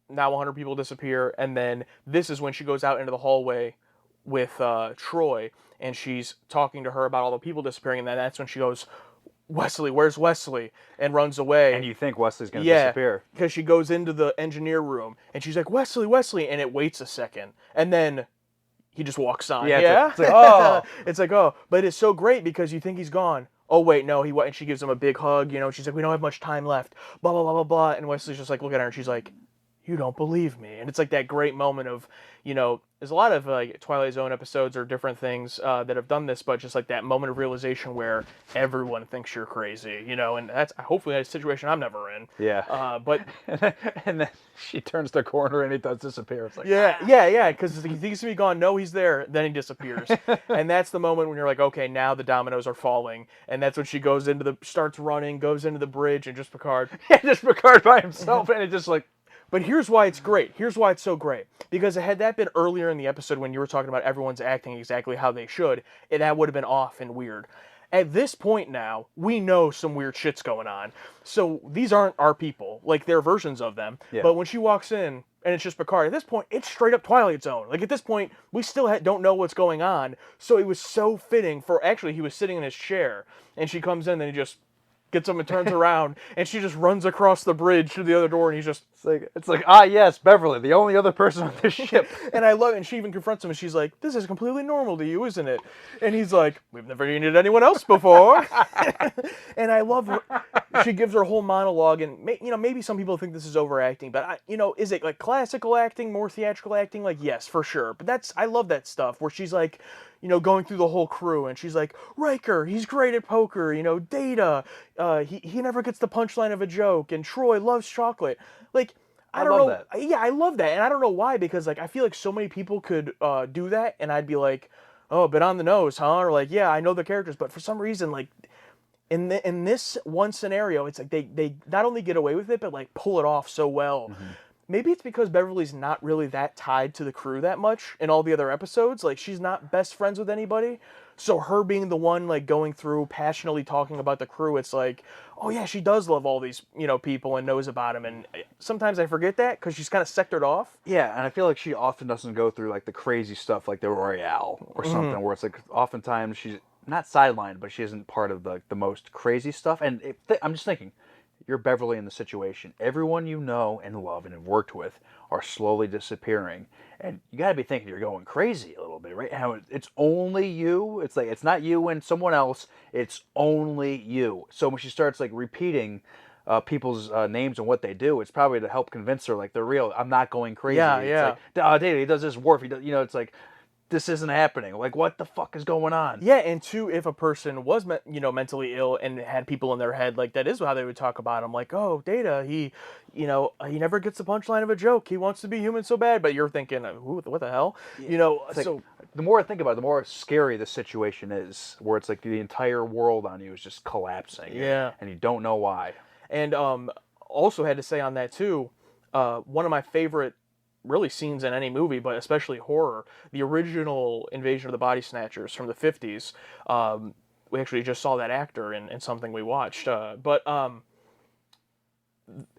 now 100 people disappear, and then this is when she goes out into the hallway with Troy, and she's talking to her about all the people disappearing, and then that's when she goes, Wesley, where's Wesley? And runs away. And you think Wesley's going to disappear. Because she goes into the engineer room, and she's like, Wesley, and it waits a second, and then he just walks on. Yeah? It's like, oh. It's like, oh. But it's so great because you think he's gone. Oh, wait, no, and she gives him a big hug, she's like, we don't have much time left, blah, blah, blah, blah, blah, and Wesley's just like, look at her, and she's like, you don't believe me, and it's like that great moment of, there's a lot of like Twilight Zone episodes or different things that have done this, but just like that moment of realization where everyone thinks you're crazy, and that's hopefully a situation I'm never in. Yeah. But and then she turns the corner and he does disappear. It's like yeah, because he thinks he's gonna be gone. No, he's there. Then he disappears, and that's the moment when you're like, okay, now the dominoes are falling, and that's when she starts running, goes into the bridge, and just Picard. Yeah, just Picard by himself, and it just like. But here's why it's great. Here's why it's so great. Because had that been earlier in the episode when you were talking about everyone's acting exactly how they should, that would have been off and weird. At this point now, we know some weird shit's going on. So these aren't our people. Like, they're versions of them. Yeah. But when she walks in, and it's just Picard, at this point, it's straight up Twilight Zone. Like, at this point, we still don't know what's going on. So it was so fitting for, actually, he was sitting in his chair, and she comes in, and he just gets him and turns around, and she just runs across the bridge to the other door, and he's just... It's like, ah, yes, Beverly, the only other person on this ship. And I love it, and she even confronts him, and she's like, this is completely normal to you, isn't it? And he's like, we've never needed anyone else before. And I love her. She gives her whole monologue, and maybe some people think this is overacting, but is it like classical acting, more theatrical acting? Like, yes, for sure. But I love that stuff, where she's like, going through the whole crew, and she's like, Riker, he's great at poker, Data, he never gets the punchline of a joke, and Troy loves chocolate. Like, I don't know. That. Yeah, I love that, and I don't know why, because like I feel like so many people could do that, and I'd be like, oh, a bit on the nose, huh? Or like, yeah, I know the characters, but for some reason, like, in this one scenario, it's like they not only get away with it, but like pull it off so well. Maybe it's because Beverly's not really that tied to the crew that much in all the other episodes. Like, she's not best friends with anybody. So her being the one, like, going through passionately talking about the crew, it's like, oh yeah, she does love all these, people and knows about them. And sometimes I forget that because she's kind of sectored off. Yeah, and I feel like she often doesn't go through like the crazy stuff like the Royale or something, where it's like oftentimes she's not sidelined, but she isn't part of the most crazy stuff. And I'm just thinking, you're Beverly in the situation. Everyone you know and love and have worked with are slowly disappearing. And you got to be thinking you're going crazy a little bit, right? How it's only you. It's like, it's not you and someone else. It's only you. So when she starts like repeating people's names and what they do, it's probably to help convince her like they're real. I'm not going crazy. Yeah, it's yeah. like, oh, Data, he does this warp. He does, it's like, this isn't happening. Like, what the fuck is going on? Yeah, and two, if a person was, mentally ill and had people in their head, like, that is how they would talk about him. Like, oh, Data, he never gets the punchline of a joke. He wants to be human so bad. But you're thinking, what the hell? It's So like, the more I think about it, the more scary the situation is, where it's like the entire world on you is just collapsing. Yeah. And you don't know why. And also had to say on that too, one of my favorite really scenes in any movie, but especially horror, the original Invasion of the Body Snatchers from the 50s. We actually just saw that actor in something we watched. But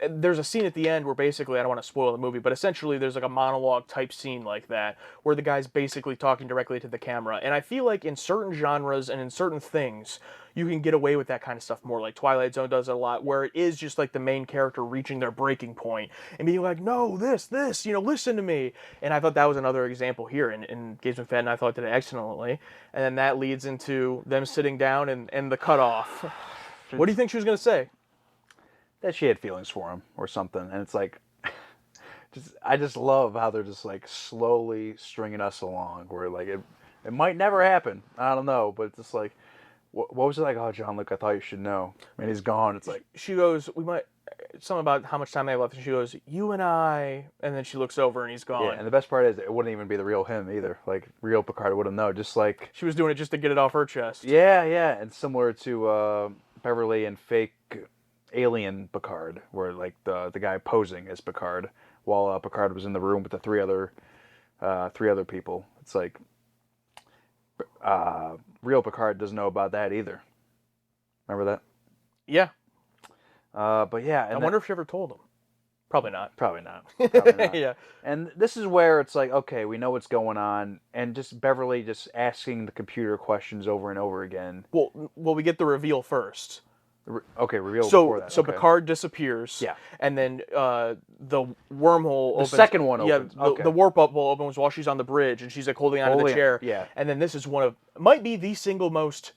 there's a scene at the end where basically, I don't want to spoil the movie, but essentially there's like a monologue type scene like that, where the guy's basically talking directly to the camera. And I feel like in certain genres and in certain things, you can get away with that kind of stuff more. Like Twilight Zone does it a lot, where it is just like the main character reaching their breaking point and being like, no, this, listen to me. And I thought that was another example here. And Gates McFadden, I thought, did it excellently. And then that leads into them sitting down and the cutoff. What do you think she was going to say? That she had feelings for him or something. And it's like, I just love how they're just like slowly stringing us along, where like it might never happen. I don't know, but it's just like, what was it like? Oh, John Luke, I thought you should know. I mean, he's gone. It's like, she goes, something about how much time they have left, and she goes, you and I, and then she looks over and he's gone. yeah. And the best part is, it wouldn't even be the real him either. Like, real Picard wouldn't know. Just like, she was doing it just to get it off her chest. Yeah, and similar to Beverly and fake alien Picard, where like the guy posing as Picard while Picard was in the room with the three other people. It's like, real Picard doesn't know about that either. Remember that? Yeah. But yeah, I wonder if she ever told him. Probably not. Probably not. Yeah. And this is where it's like, okay, we know what's going on, and just Beverly just asking the computer questions over and over again. Well, we get the reveal first. Okay, reveal before that. So okay. Picard disappears. Yeah. And then the wormhole opens. The second one opens. Yeah, the warp bubble opens while she's on the bridge, and she's like holding onto the chair. Yeah. And then this is might be the single most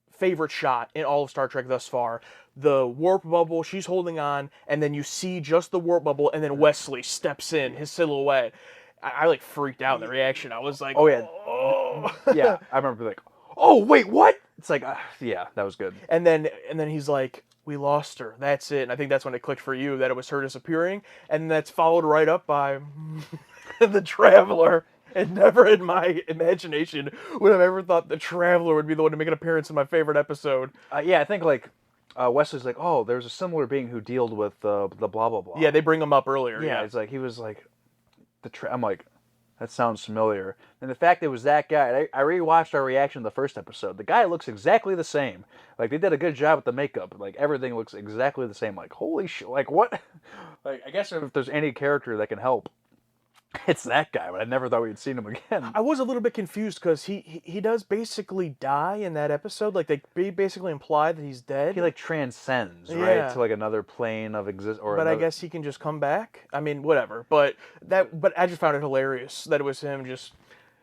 favorite shot in all of Star Trek thus far. The warp bubble, she's holding on, and then you see just the warp bubble, and then Wesley steps in, his silhouette. I like freaked out in the reaction. I was like, oh yeah. Oh. Yeah, I remember like, oh wait, what? It's like, yeah, that was good. And then he's like, we lost her. That's it. And I think that's when it clicked for you that it was her disappearing. And that's followed right up by the Traveler. And never in my imagination would have ever thought the Traveler would be the one to make an appearance in my favorite episode. Yeah, I think like Wesley's like, oh, there's a similar being who dealt with the blah blah blah. Yeah, they bring him up earlier. Yeah, it's like he was like I'm like, that sounds familiar. And the fact it was that guy, I rewatched our reaction to the first episode. The guy looks exactly the same. Like, they did a good job with the makeup. Like, everything looks exactly the same. Like, holy shit. Like, what? Like, I guess if there's any character that can help, it's that guy. But I never thought we'd seen him again. I was a little bit confused because he does basically die in that episode. Like, they basically imply that he's dead. He, like, transcends, right? To, like, another plane of existence. But I guess he can just come back. I mean, whatever. But I just found it hilarious that it was him just...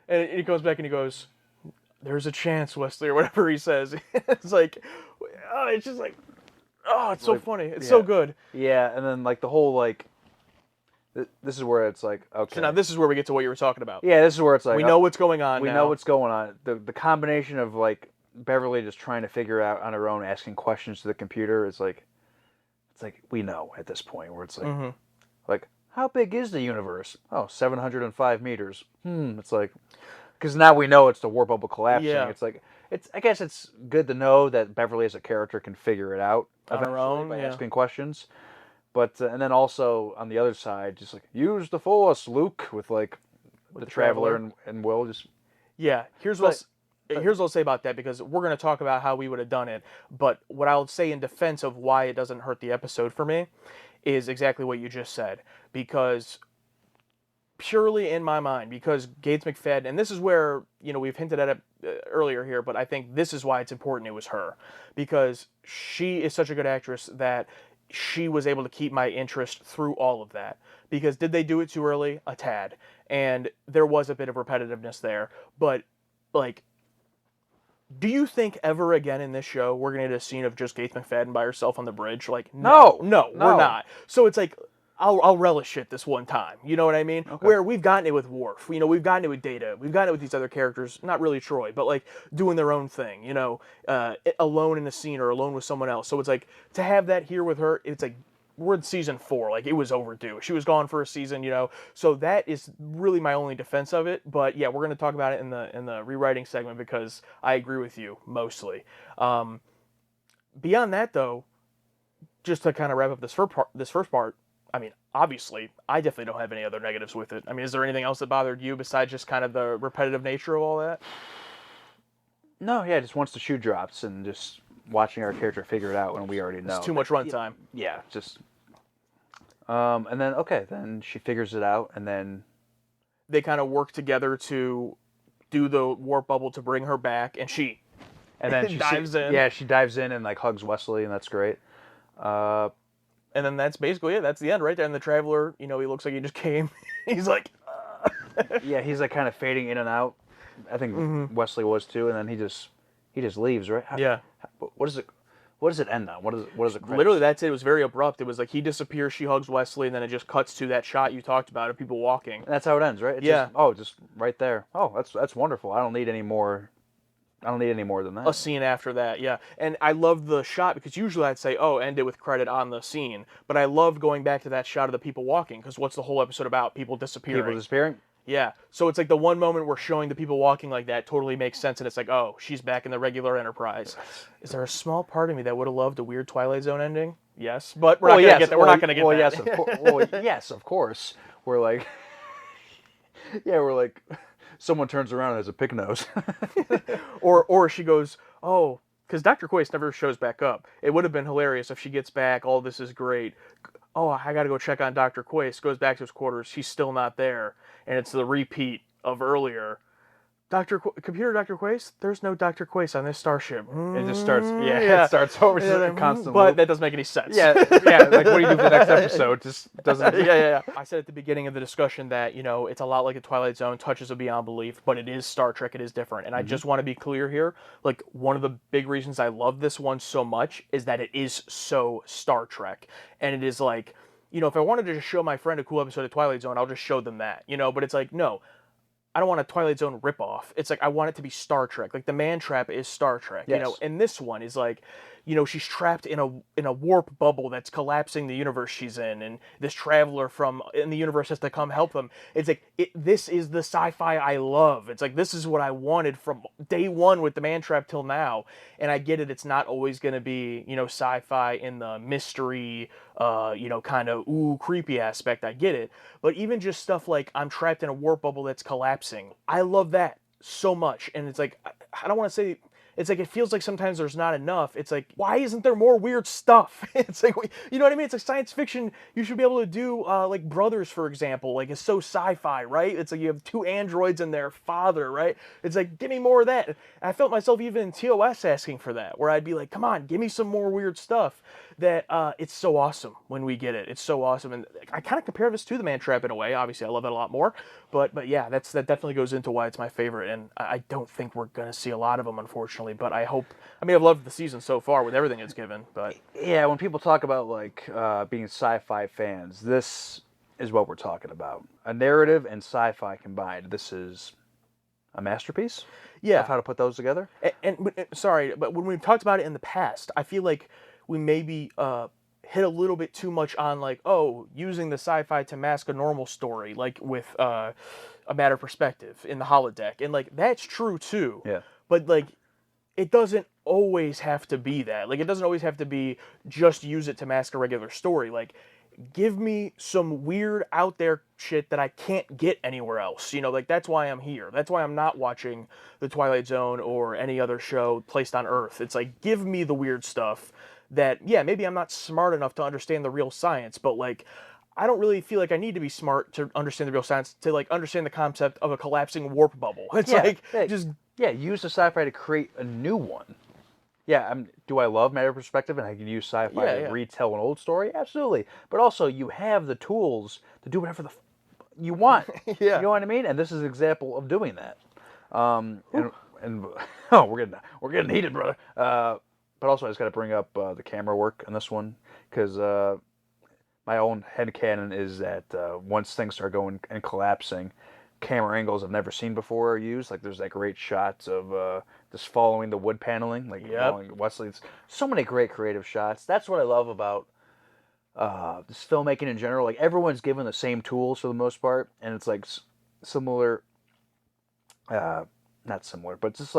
And he comes back and he goes, there's a chance, Wesley, or whatever he says. It's like... Oh, it's just like... Oh, it's so funny. It's so good. Yeah, and then, like, the whole, like... This is where it's like, okay. So now this is where we get to what you were talking about. Yeah, this is where it's like... We know what's going on We know what's going on. The combination of, like, Beverly just trying to figure out on her own, asking questions to the computer, it's like, we know at this point, where it's like, like, how big is the universe? Oh, 705 meters. It's like... because now we know it's the warp bubble collapsing. Yeah. It's like I guess it's good to know that Beverly as a character can figure it out On her own, by yeah. asking questions. But and then also on the other side, just like use the Force, Luke, with like the Traveler and Will just. Yeah, here's what I'll say about that, because we're going to talk about how we would have done it. But what I'll say in defense of why it doesn't hurt the episode for me is exactly what you just said. Because purely in my mind, because Gates McFadden, and this is where, we've hinted at it earlier here, but I think this is why it's important it was her. Because she is such a good actress that she was able to keep my interest through all of that. Because did they do it too early? A tad. And there was a bit of repetitiveness there. But, like, do you think ever again in this show we're going to get a scene of just Gates McFadden by herself on the bridge? Like, no, we're not. So it's like, I'll relish it this one time. You know what I mean? Okay. Where we've gotten it with Worf. We've gotten it with Data. We've gotten it with these other characters. Not really Troy, but like doing their own thing. Alone in a scene or alone with someone else. So it's like to have that here with her. It's like we're in season 4. Like it was overdue. She was gone for a season. So that is really my only defense of it. But yeah, we're going to talk about it in the rewriting segment because I agree with you mostly. Beyond that, though, just to kind of wrap up this first part. I mean, obviously, I definitely don't have any other negatives with it. I mean, is there anything else that bothered you besides just kind of the repetitive nature of all that? No, yeah, just once the shoe drops and just watching our character figure it out when we already know. It's too much runtime. Yeah, just... and then she figures it out, and then... They kind of work together to do the warp bubble to bring her back, and she... And then she dives in. Yeah, she dives in and like hugs Wesley, and that's great. And then that's basically it. That's the end right there. And the Traveler, he looks like he just came. He's like... Yeah, he's like kind of fading in and out. I think Wesley was too, and then he just leaves, right? Yeah. What does it end on? What is it? Literally, that's it. It was very abrupt. It was like he disappears, she hugs Wesley, and then it just cuts to that shot you talked about of people walking. And that's how it ends, right? Just right there. Oh, that's wonderful. I don't need any more than that. A scene after that, yeah. And I loved the shot because usually I'd say, end it with credit on the scene. But I loved going back to that shot of the people walking because what's the whole episode about? People disappearing. People disappearing? Yeah. So it's like the one moment we're showing the people walking like that totally makes sense. And it's like, she's back in the regular Enterprise. Is there a small part of me that would have loved a weird Twilight Zone ending? Yes. But we're not going to get that. We're not going to get that. Yes, of course. We're like... we're like... Someone turns around and has a pig nose. or she goes, because Dr. Quace never shows back up. It would have been hilarious if she gets back, all this is great. I got to go check on Dr. Quace. Goes back to his quarters. She's still not there. And it's the repeat of earlier. Computer Dr. Quace? There's no Dr. Quace on this starship. It just starts, it starts over constantly. But that doesn't make any sense. Yeah, like what do you do for the next episode? Just doesn't. Yeah. I said at the beginning of the discussion that, it's a lot like the Twilight Zone, touches of Beyond Belief, but it is Star Trek, it is different. And I just want to be clear here, like one of the big reasons I love this one so much is that it is so Star Trek. And it is like, if I wanted to just show my friend a cool episode of Twilight Zone, I'll just show them that, but it's like, no. I don't want a Twilight Zone ripoff. It's like I want it to be Star Trek. Like the man trap is Star Trek. Yes. And this one is like, she's trapped in a warp bubble that's collapsing the universe she's in, and this traveler from in the universe has to come help them. It's like this is the sci-fi I love. It's like this is what I wanted from day one with the man trap till now. And I get it. It's not always going to be sci-fi in the mystery, kind of creepy aspect. I get it. But even just stuff like I'm trapped in a warp bubble that's collapsing. I love that so much. And it's like I don't want to say. It's like it feels like sometimes there's not enough. It's like, why isn't there more weird stuff? It's like, you know what I mean? It's like science fiction. You should be able to do like Brothers, for example. Like it's so sci-fi, right? It's like you have 2 androids and their father, right? It's like, give me more of that. I felt myself even in TOS asking for that, where I'd be like, come on, give me some more weird stuff. That it's so awesome when we get it. It's so awesome. And I kind of compare this to the man trap in a way. Obviously, I love it a lot more. But yeah, that definitely goes into why it's my favorite. And I don't think we're going to see a lot of them, unfortunately. But I hope... I've loved the season so far with everything it's given. But yeah, when people talk about like being sci-fi fans, this is what we're talking about. A narrative and sci-fi combined. This is a masterpiece? Yeah. Of how to put those together? And sorry, but when we've talked about it in the past, I feel like we maybe hit a little bit too much on like, using the sci-fi to mask a normal story, like with a matter of perspective in the holodeck. And, like, that's true, too. Yeah. But, like, it doesn't always have to be that. Like, it doesn't always have to be just use it to mask a regular story. Like, give me some weird out there shit that I can't get anywhere else. You know, like, that's why I'm here. That's why I'm not watching The Twilight Zone or any other show placed on Earth. It's like, give me the weird stuff that, yeah, maybe I'm not smart enough to understand the real science, but, like, I don't really feel like I need to be smart to understand the real science, to, like, understand the concept of a collapsing warp bubble. It's just... Yeah, use the sci-fi to create a new one. Yeah, do I love matter of perspective and I can use sci-fi to retell an old story? Absolutely. But also, you have the tools to do whatever you want. Yeah. You know what I mean? And this is an example of doing that. And oh, we're getting heated, brother. But also, I just got to bring up the camera work on this one, because my own headcanon is that once things start going and collapsing, camera angles I've never seen before are used. Like, there's that great shots of just following the wood paneling, like following Wesley's. So many great creative shots. That's what I love about this filmmaking in general. Like, everyone's given the same tools for the most part, and it's like similar, not similar, but just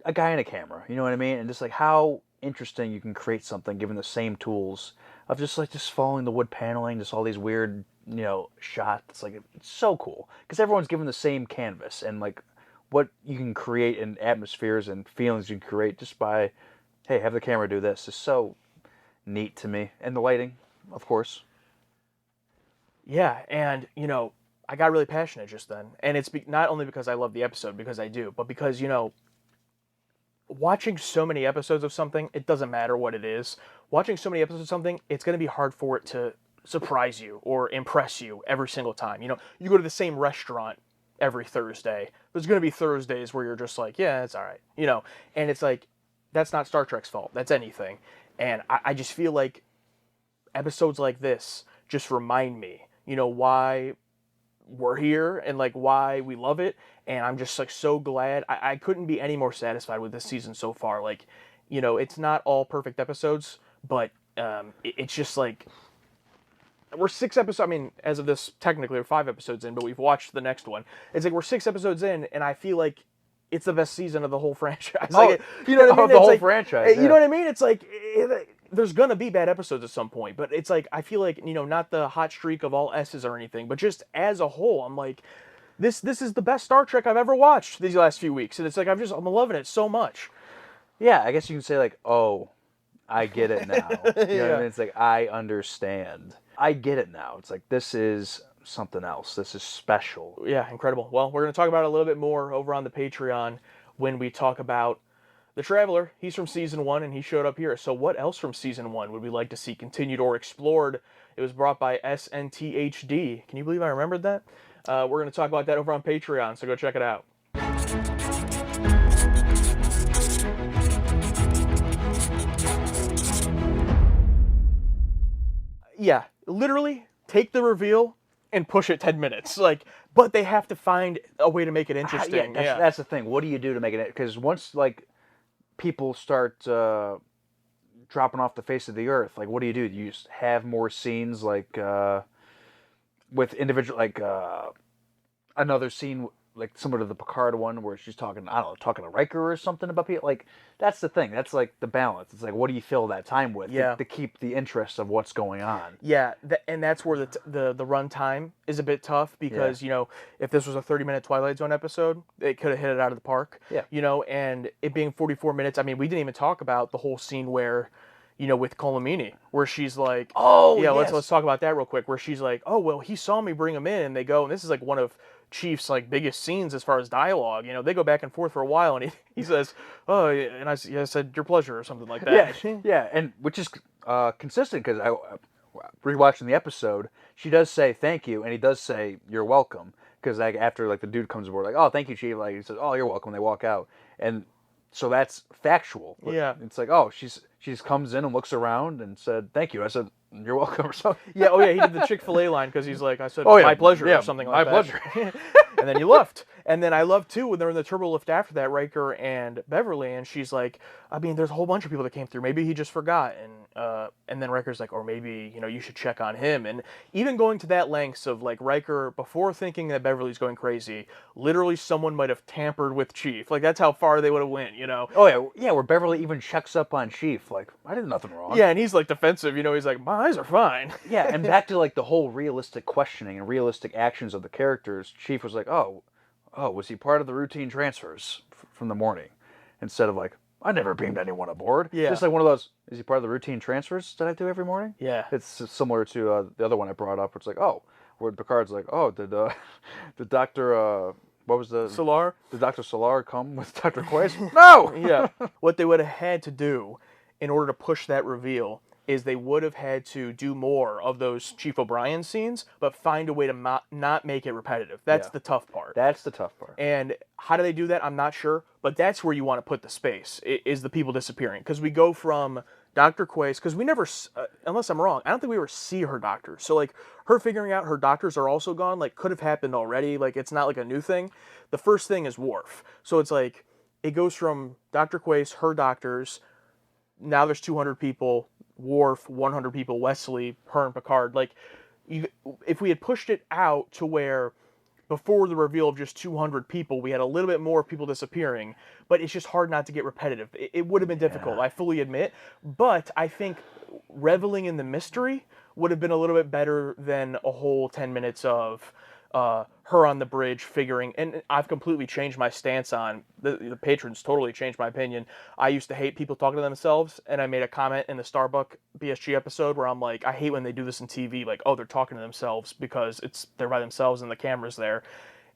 a guy and a camera. You know what I mean? And just like how interesting you can create something given the same tools of just following the wood paneling, just all these weird, shots. Like, it's so cool because everyone's given the same canvas, and like what you can create in atmospheres and feelings you can create just by, hey, have the camera do this is so neat to me. And the lighting, of course. Yeah, and I got really passionate just then, and it's not only because I love the episode, because I do, but because watching so many episodes of something, it doesn't matter what it is. Watching so many episodes of something, it's going to be hard for it to surprise you or impress you every single time. You go to the same restaurant every Thursday. There's going to be Thursdays where you're just like, yeah, it's all right. And it's like, that's not Star Trek's fault. That's anything. And I just feel like episodes like this just remind me, why we're here and like why we love it. And I'm just like so glad. I couldn't be any more satisfied with this season so far. Like, it's not all perfect episodes, but it's just like, we're 6 episodes, I mean, as of this, technically we're 5 episodes in, but we've watched the next one. It's like we're 6 episodes in, and I feel like it's the best season of the whole franchise. Like, you know what I mean? The whole franchise. You know what I mean? It's like, there's gonna be bad episodes at some point, but it's like, I feel like, not the hot streak of all S's or anything, but just as a whole, I'm like, this is the best Star Trek I've ever watched these last few weeks, and it's like, I'm loving it so much. Yeah, I guess you can say like, oh, I get it now. You know what I mean? It's like, I understand. I get it now. It's like, this is something else. This is special. Yeah, incredible. Well, we're going to talk about it a little bit more over on the Patreon when we talk about the Traveler. He's from Season 1, and he showed up here. So what else from Season 1 would we like to see continued or explored? It was brought by SNTHD. Can you believe I remembered that? We're going to talk about that over on Patreon, so go check it out. Yeah, literally take the reveal and push it 10 minutes. Like, but they have to find a way to make it interesting. That's the thing. What do you do to make it? Because once like people start dropping off the face of the earth, like, what do? You just have more scenes like with individual, like another scene like similar to the Picard one where she's talking to Riker or something about people. Like, that's the thing. That's like the balance. It's like, what do you fill that time with to keep the interest of what's going on? Yeah, and that's where the run time is a bit tough because, if this was a 30-minute Twilight Zone episode, it could have hit it out of the park. Yeah. And it being 44 minutes, I mean, we didn't even talk about the whole scene where, with Colomini, where she's like, let's talk about that real quick, where she's like, oh, well, he saw me bring him in, and they go, and this is like one of Chief's like biggest scenes as far as dialogue. They go back and forth for a while, and he says, "Oh," and I said, "Your pleasure," or something like that. Yeah, and which is consistent because I rewatching the episode, she does say thank you, and he does say you're welcome because like after like the dude comes aboard, like, oh, thank you, Chief, like he says, oh, you're welcome. They walk out, and so that's factual. Yeah, it's like, oh, she comes in and looks around and said thank you. I said, you're welcome, or something. Yeah, he did the Chick-fil-A line because he's like, I said, my pleasure, or something like that. My pleasure. And then he left. And then I love, too, when they're in the turbo lift after that, Riker and Beverly, and she's like, I mean, there's a whole bunch of people that came through. Maybe he just forgot. And then Riker's like, or maybe, you should check on him. And even going to that lengths of, like, Riker, before thinking that Beverly's going crazy, literally someone might have tampered with Chief. Like, that's how far they would have went, Oh, yeah. Yeah, where Beverly even checks up on Chief. Like, I did nothing wrong. Yeah, and he's, like, defensive. He's like, my eyes are fine. Yeah, and back to, like, the whole realistic questioning and realistic actions of the characters. Chief was like, oh, was he part of the routine transfers from the morning? Instead of, like, I never beamed anyone aboard. Yeah. Just like one of those, is he part of the routine transfers that I do every morning? Yeah. It's similar to the other one I brought up, where it's like, where Picard's like, did Dr. What was the... Solar? Did Dr. Solar come with Dr. Quays? No! Yeah. What they would have had to do in order to push that reveal is they would have had to do more of those Chief O'Brien scenes, but find a way to not make it repetitive. That's the tough part. That's the tough part. And how do they do that? I'm not sure, but that's where you want to put the space, is the people disappearing. Because we go from Dr. Quays, because we never, unless I'm wrong, I don't think we ever see her doctors. So, like, her figuring out her doctors are also gone, like, could have happened already. Like, it's not like a new thing. The first thing is Worf. So it's like, it goes from Dr. Quays, her doctors, now there's 200 people, Worf, 100 people, Wesley, her and Picard. Like, if we had pushed it out to where before the reveal of just 200 people, we had a little bit more people disappearing, but it's just hard not to get repetitive. It would have been difficult, I fully admit, but I think reveling in the mystery would have been a little bit better than a whole 10 minutes of her on the bridge figuring, and I've completely changed my stance on, the patrons totally changed my opinion. I used to hate people talking to themselves, and I made a comment in the Starbuck BSG episode where I'm like, I hate when they do this in TV, like, oh, they're talking to themselves because they're by themselves and the camera's there.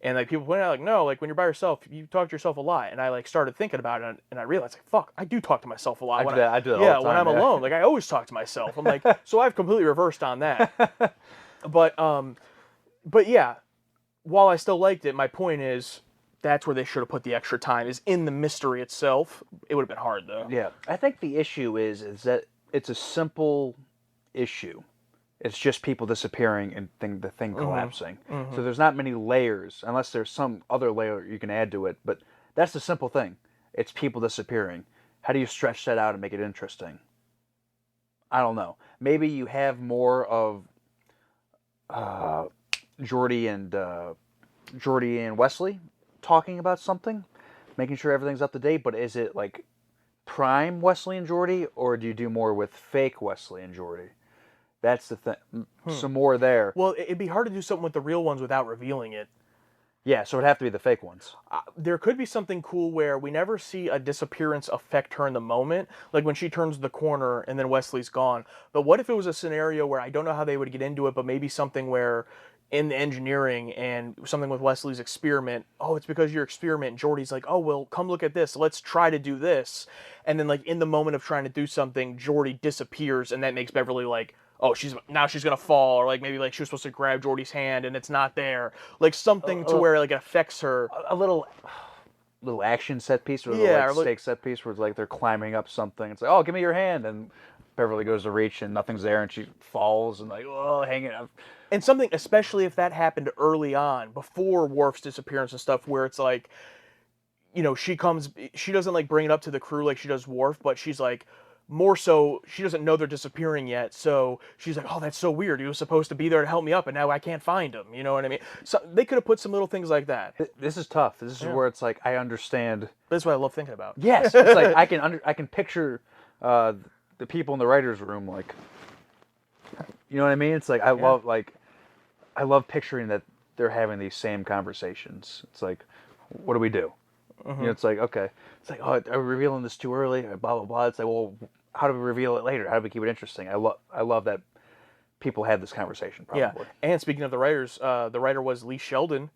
And, like, people point out, like, no, like, when you're by yourself, you talk to yourself a lot. And I, like, started thinking about it, and I realized, like, fuck, I do talk to myself a lot. I do that all the time. Yeah, when I'm alone. Like, I always talk to myself. I'm like, so I've completely reversed on that. But yeah, while I still liked it, my point is that's where they should have put the extra time, is in the mystery itself. It would have been hard, though. Yeah. I think the issue is that it's a simple issue. It's just people disappearing and the thing collapsing. Mm-hmm. So there's not many layers, unless there's some other layer you can add to it. But that's the simple thing. It's people disappearing. How do you stretch that out and make it interesting? I don't know. Maybe you have more of Geordi and Wesley talking about something, making sure everything's up to date. But is it like prime Wesley and Geordi, or do you do more with fake Wesley and Geordi? That's the thing. Some more there. Well, it'd be hard to do something with the real ones without revealing it. Yeah, so it'd have to be the fake ones. There could be something cool where we never see a disappearance affect her in the moment, like when she turns the corner and then Wesley's gone. But what if it was a scenario where, I don't know how they would get into it, but maybe something where in the engineering and something with Wesley's experiment, oh, it's because your experiment, Geordi's like, oh, well, come look at this, let's try to do this. And then, like, in the moment of trying to do something, Geordi disappears, and that makes Beverly like, oh, she's gonna fall, or like maybe like she was supposed to grab Geordi's hand and it's not there, like something to where like it affects her. A little action set piece, or a stake set piece where it's like they're climbing up something. It's like, oh, give me your hand, and Beverly goes to reach and nothing's there, and she falls and like, oh, hanging up. And something, especially if that happened early on, before Worf's disappearance and stuff, where it's like, she doesn't like bring it up to the crew like she does Worf, but she's like, more so, she doesn't know they're disappearing yet, so she's like, oh, that's so weird. He was supposed to be there to help me up, and now I can't find him. You know what I mean? So they could have put some little things like that. This is tough. This is where it's like, I understand. That's what I love thinking about. Yes, it's like I can picture the people in the writers' room, like, you know what I mean? It's like I love picturing that they're having these same conversations. It's like, what do we do? Mm-hmm. It's like, okay. It's like, oh, are we revealing this too early? Blah, blah, blah. It's like, well, how do we reveal it later? How do we keep it interesting? I love that people had this conversation, probably. Yeah. And speaking of the writers, the writer was Lee Sheldon,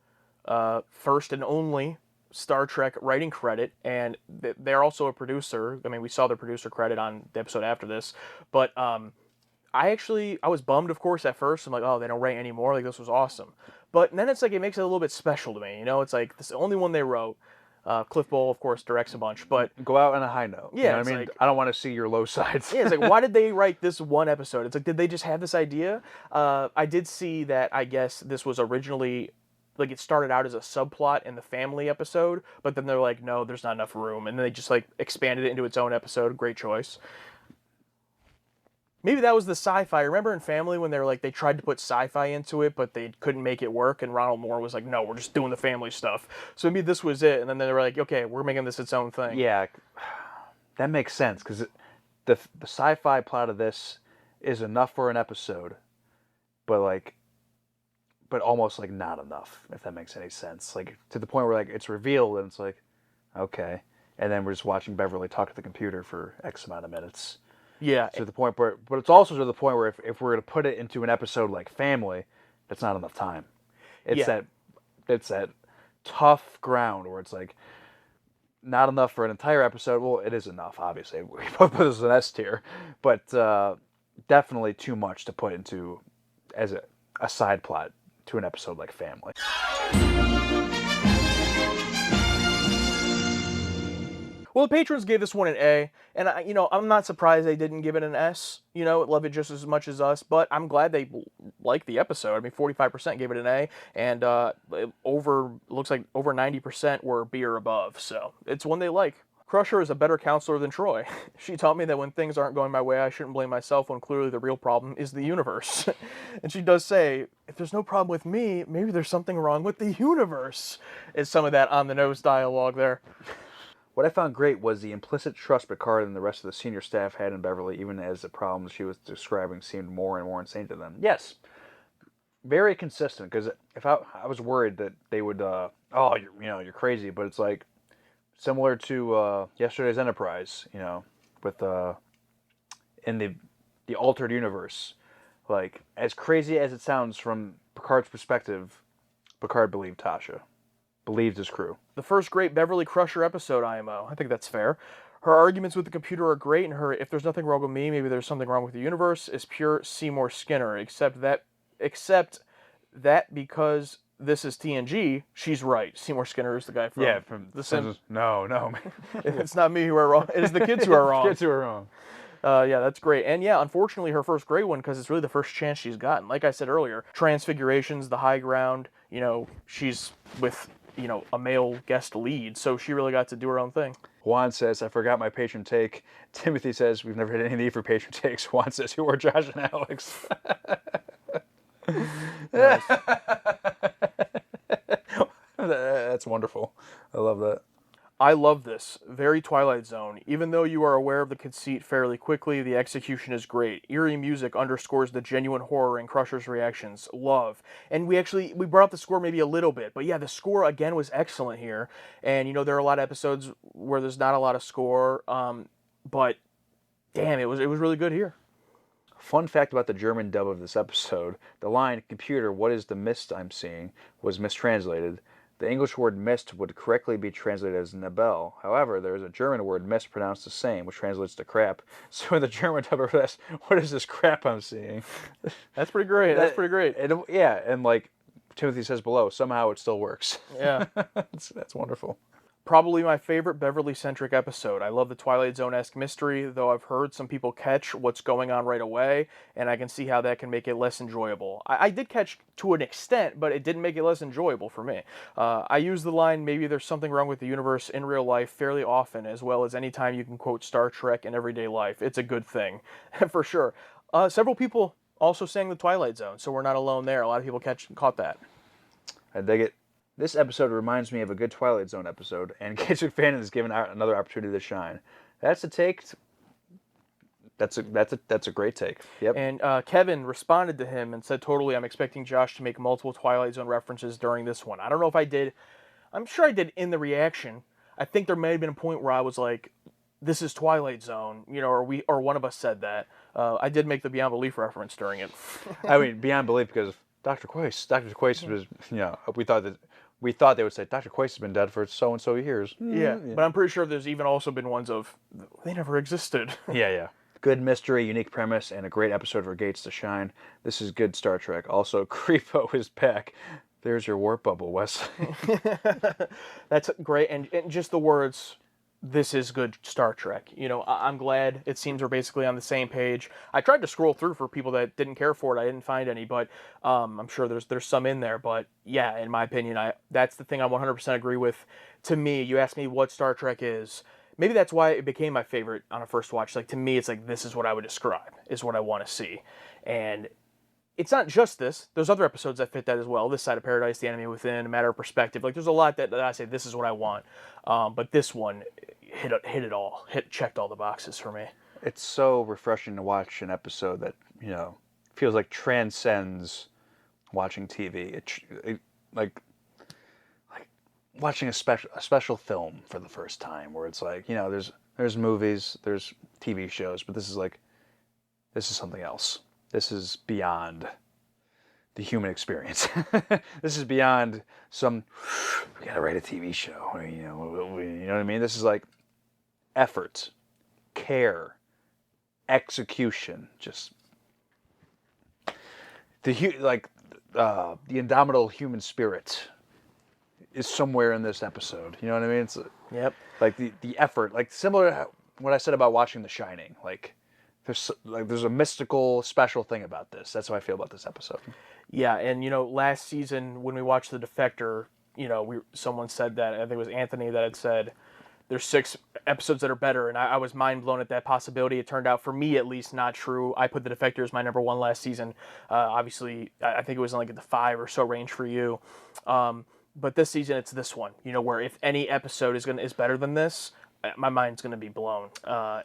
first and only Star Trek writing credit, and they're also a producer. I mean, we saw their producer credit on the episode after this, but I was bummed, of course, at first. I'm like, oh, they don't write anymore. Like, this was awesome. But then it's like, it makes it a little bit special to me. It's like, this is the only one they wrote. Cliff Bole, of course, directs a bunch, but go out on a high note. Yeah, you know what I mean, like, I don't want to see your low sides. Yeah, it's like, why did they write this one episode? It's like, did they just have this idea? I did see that. I guess this was originally, like, it started out as a subplot in the family episode, but then they're like, no, there's not enough room, and then they just like expanded it into its own episode. Great choice. Maybe that was the sci-fi. Remember in Family when they were like, they tried to put sci-fi into it, but they couldn't make it work, and Ronald Moore was like, no, we're just doing the family stuff. So maybe this was it, and then they were like, okay, we're making this its own thing. Yeah, that makes sense, because the sci-fi plot of this is enough for an episode, but almost like not enough, if that makes any sense. Like, to the point where like it's revealed, and it's like, okay. And then we're just watching Beverly talk to the computer for X amount of minutes. Yeah. To the point where, but it's also to the point where if we're going to put it into an episode like Family, that's not enough time. It's that tough ground where it's like not enough for an entire episode. Well, it is enough, obviously. We both put this in S tier, but definitely too much to put into as a side plot to an episode like Family. Well, the patrons gave this one an A, and I'm not surprised they didn't give it an S. Love it just as much as us, but I'm glad they liked the episode. I mean, 45% gave it an A, and looks like over 90% were B or above, so it's one they like. Crusher is a better counselor than Troy. She taught me that when things aren't going my way, I shouldn't blame myself when clearly the real problem is the universe. And she does say, if there's no problem with me, maybe there's something wrong with the universe. Is some of that on-the-nose dialogue there. What I found great was the implicit trust Picard and the rest of the senior staff had in Beverly, even as the problems she was describing seemed more and more insane to them. Yes, very consistent, because if I was worried that they would, you're crazy, but it's like similar to yesterday's Enterprise, with in the altered universe. Like, as crazy as it sounds from Picard's perspective, Picard believed Tasha. Believed his crew. The first great Beverly Crusher episode, IMO. I think that's fair. Her arguments with the computer are great, and her "if there's nothing wrong with me, maybe there's something wrong with the universe" is pure Seymour Skinner. Except that because this is TNG, she's right. Seymour Skinner is the guy from The Simpsons. No. It's not me who are wrong. It is the kids who are wrong. Kids who are wrong. Yeah, that's great. And yeah, unfortunately, her first great one, because it's really the first chance she's gotten. Like I said earlier, Transfiguration's the high ground. She's with a male guest lead, so she really got to do her own thing. Juan says, I forgot my patron take. Timothy says, we've never had any need for patron takes. Juan says, who are Josh and Alex? That's wonderful. I love that. I love this. Very Twilight Zone. Even though you are aware of the conceit fairly quickly, the execution is great. Eerie music underscores the genuine horror in Crusher's reactions. Love. And we brought up the score maybe a little bit, but yeah, the score again was excellent here. And there are a lot of episodes where there's not a lot of score, but damn, it was really good here. Fun fact about the German dub of this episode: the line "Computer, what is the mist I'm seeing?" was mistranslated. The English word mist would correctly be translated as Nebel. However, there is a German word mist pronounced the same, which translates to crap. So in the German dub asks, what is this crap I'm seeing? That's pretty great. That's pretty great. And like Timothy says below, somehow it still works. Yeah. That's wonderful. Probably my favorite Beverly-centric episode. I love the Twilight Zone-esque mystery, though I've heard some people catch what's going on right away, and I can see how that can make it less enjoyable. I did catch to an extent, but it didn't make it less enjoyable for me. I use the line, maybe there's something wrong with the universe, in real life fairly often, as well as any time you can quote Star Trek in everyday life. It's a good thing, for sure. Several people also sang the Twilight Zone, so we're not alone there. A lot of people caught that. I dig it. This episode reminds me of a good Twilight Zone episode, and Gates McFadden is given another opportunity to shine. That's a take. That's a great take. Yep. And Kevin responded to him and said, totally, I'm expecting Josh to make multiple Twilight Zone references during this one. I don't know if I did. I'm sure I did in the reaction. I think there may have been a point where I was like, this is Twilight Zone, or one of us said that. I did make the Beyond Belief reference during it. I mean, Beyond Belief, because Dr. Quaice. Dr. Quaice was, we thought they would say, Dr. Quaice has been dead for so-and-so years. Yeah, but I'm pretty sure there's even also been ones of, they never existed. Yeah. Good mystery, unique premise, and a great episode for Gates to shine. This is good Star Trek. Also, Creepo is back. There's your warp bubble, Wes. That's great, and just the words, this is good Star Trek. I'm glad it seems we're basically on the same page. I tried to scroll through for people that didn't care for it. I didn't find any, but I'm sure there's some in there. But yeah, in my opinion, that's the thing I 100% agree with. To me, you ask me what Star Trek is, maybe that's why it became my favorite on a first watch. Like, to me, it's like, this is what I would describe, is what I want to see. And it's not just this. There's other episodes that fit that as well. This Side of Paradise, The Enemy Within, A Matter of Perspective. Like, there's a lot that I say, this is what I want. But this one hit it all. Checked all the boxes for me. It's so refreshing to watch an episode that, feels like transcends watching TV. It like watching a special film for the first time, where it's like, there's movies, there's TV shows, but this is something else. This is beyond the human experience. This is beyond we gotta write a TV show. You know what I mean? This is like effort, care, execution, just the indomitable human spirit is somewhere in this episode. You know what I mean? It's Yep. like the effort, like similar to what I said about watching The Shining. Like there's a mystical, special thing about this. That's how I feel about this episode. Yeah, and last season when we watched The Defector, someone said that, I think it was Anthony that had said, there's 6 episodes that are better, and I was mind blown at that possibility. It turned out, for me at least, not true. I put The Defector as my number 1 last season. Obviously, I think it was in like the 5 or so range for you. But this season, it's this one. Where if any episode is better than this, my mind's gonna be blown.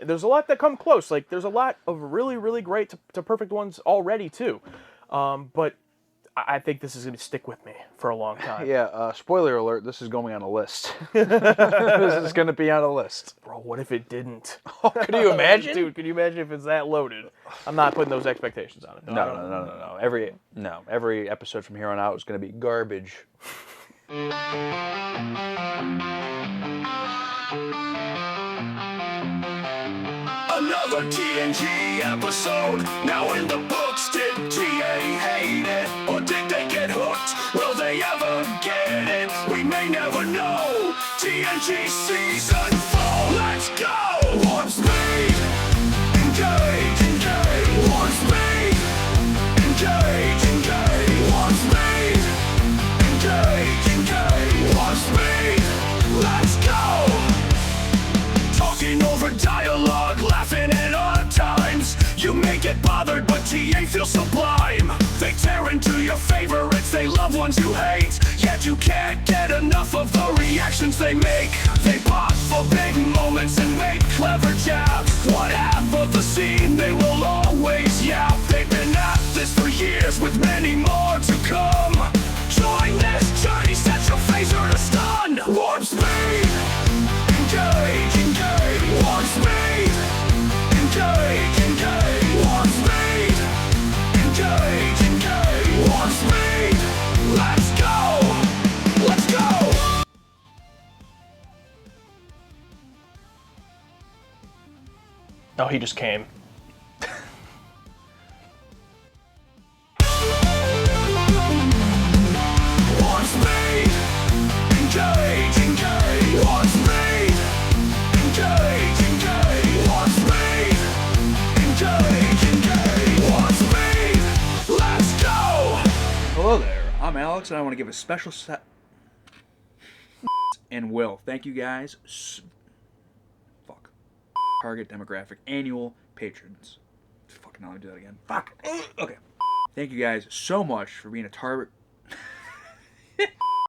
There's a lot that come close. Like, there's a lot of really, really great to perfect ones already too. But I think this is going to stick with me for a long time. Yeah, spoiler alert, this is going on a list. This is going to be on a list. Bro, what if it didn't? Oh, could you imagine? Dude, could you imagine if it's that loaded? I'm not putting those expectations on it. No. Every episode from here on out is going to be garbage. Another TNG episode, now in the books. Did TA hate it, or did they get hooked? Will they ever get it? We may never know. TNG season 4, let's go! Warp speed, engage, warp speed, engage, warp speed, engage, warp speed, let's go! Talking over dialogue, laughing at odd times. You may get bothered, but TA feels sublime. They tear into your favorites, they love ones you hate. Yet you can't get enough of the reactions they make. They pop for big moments and make clever jabs. One half of the scene they will always yap. They've been at this for years with many more to come. Join this journey, set your phaser to stun. Warp speed, engage, warp speed, engage, warp speed, engage, warp speed, let's go, let's go. Oh, he just came. Warp speed, engage, warp speed, engage, warp speed, engage, warp speed, let's go! Hello there, I'm Alex, and I want to give a special and Will. Thank you guys. Target demographic annual patrons. Fucking now I do that again. Fuck. Okay. Thank you guys so much for being a target.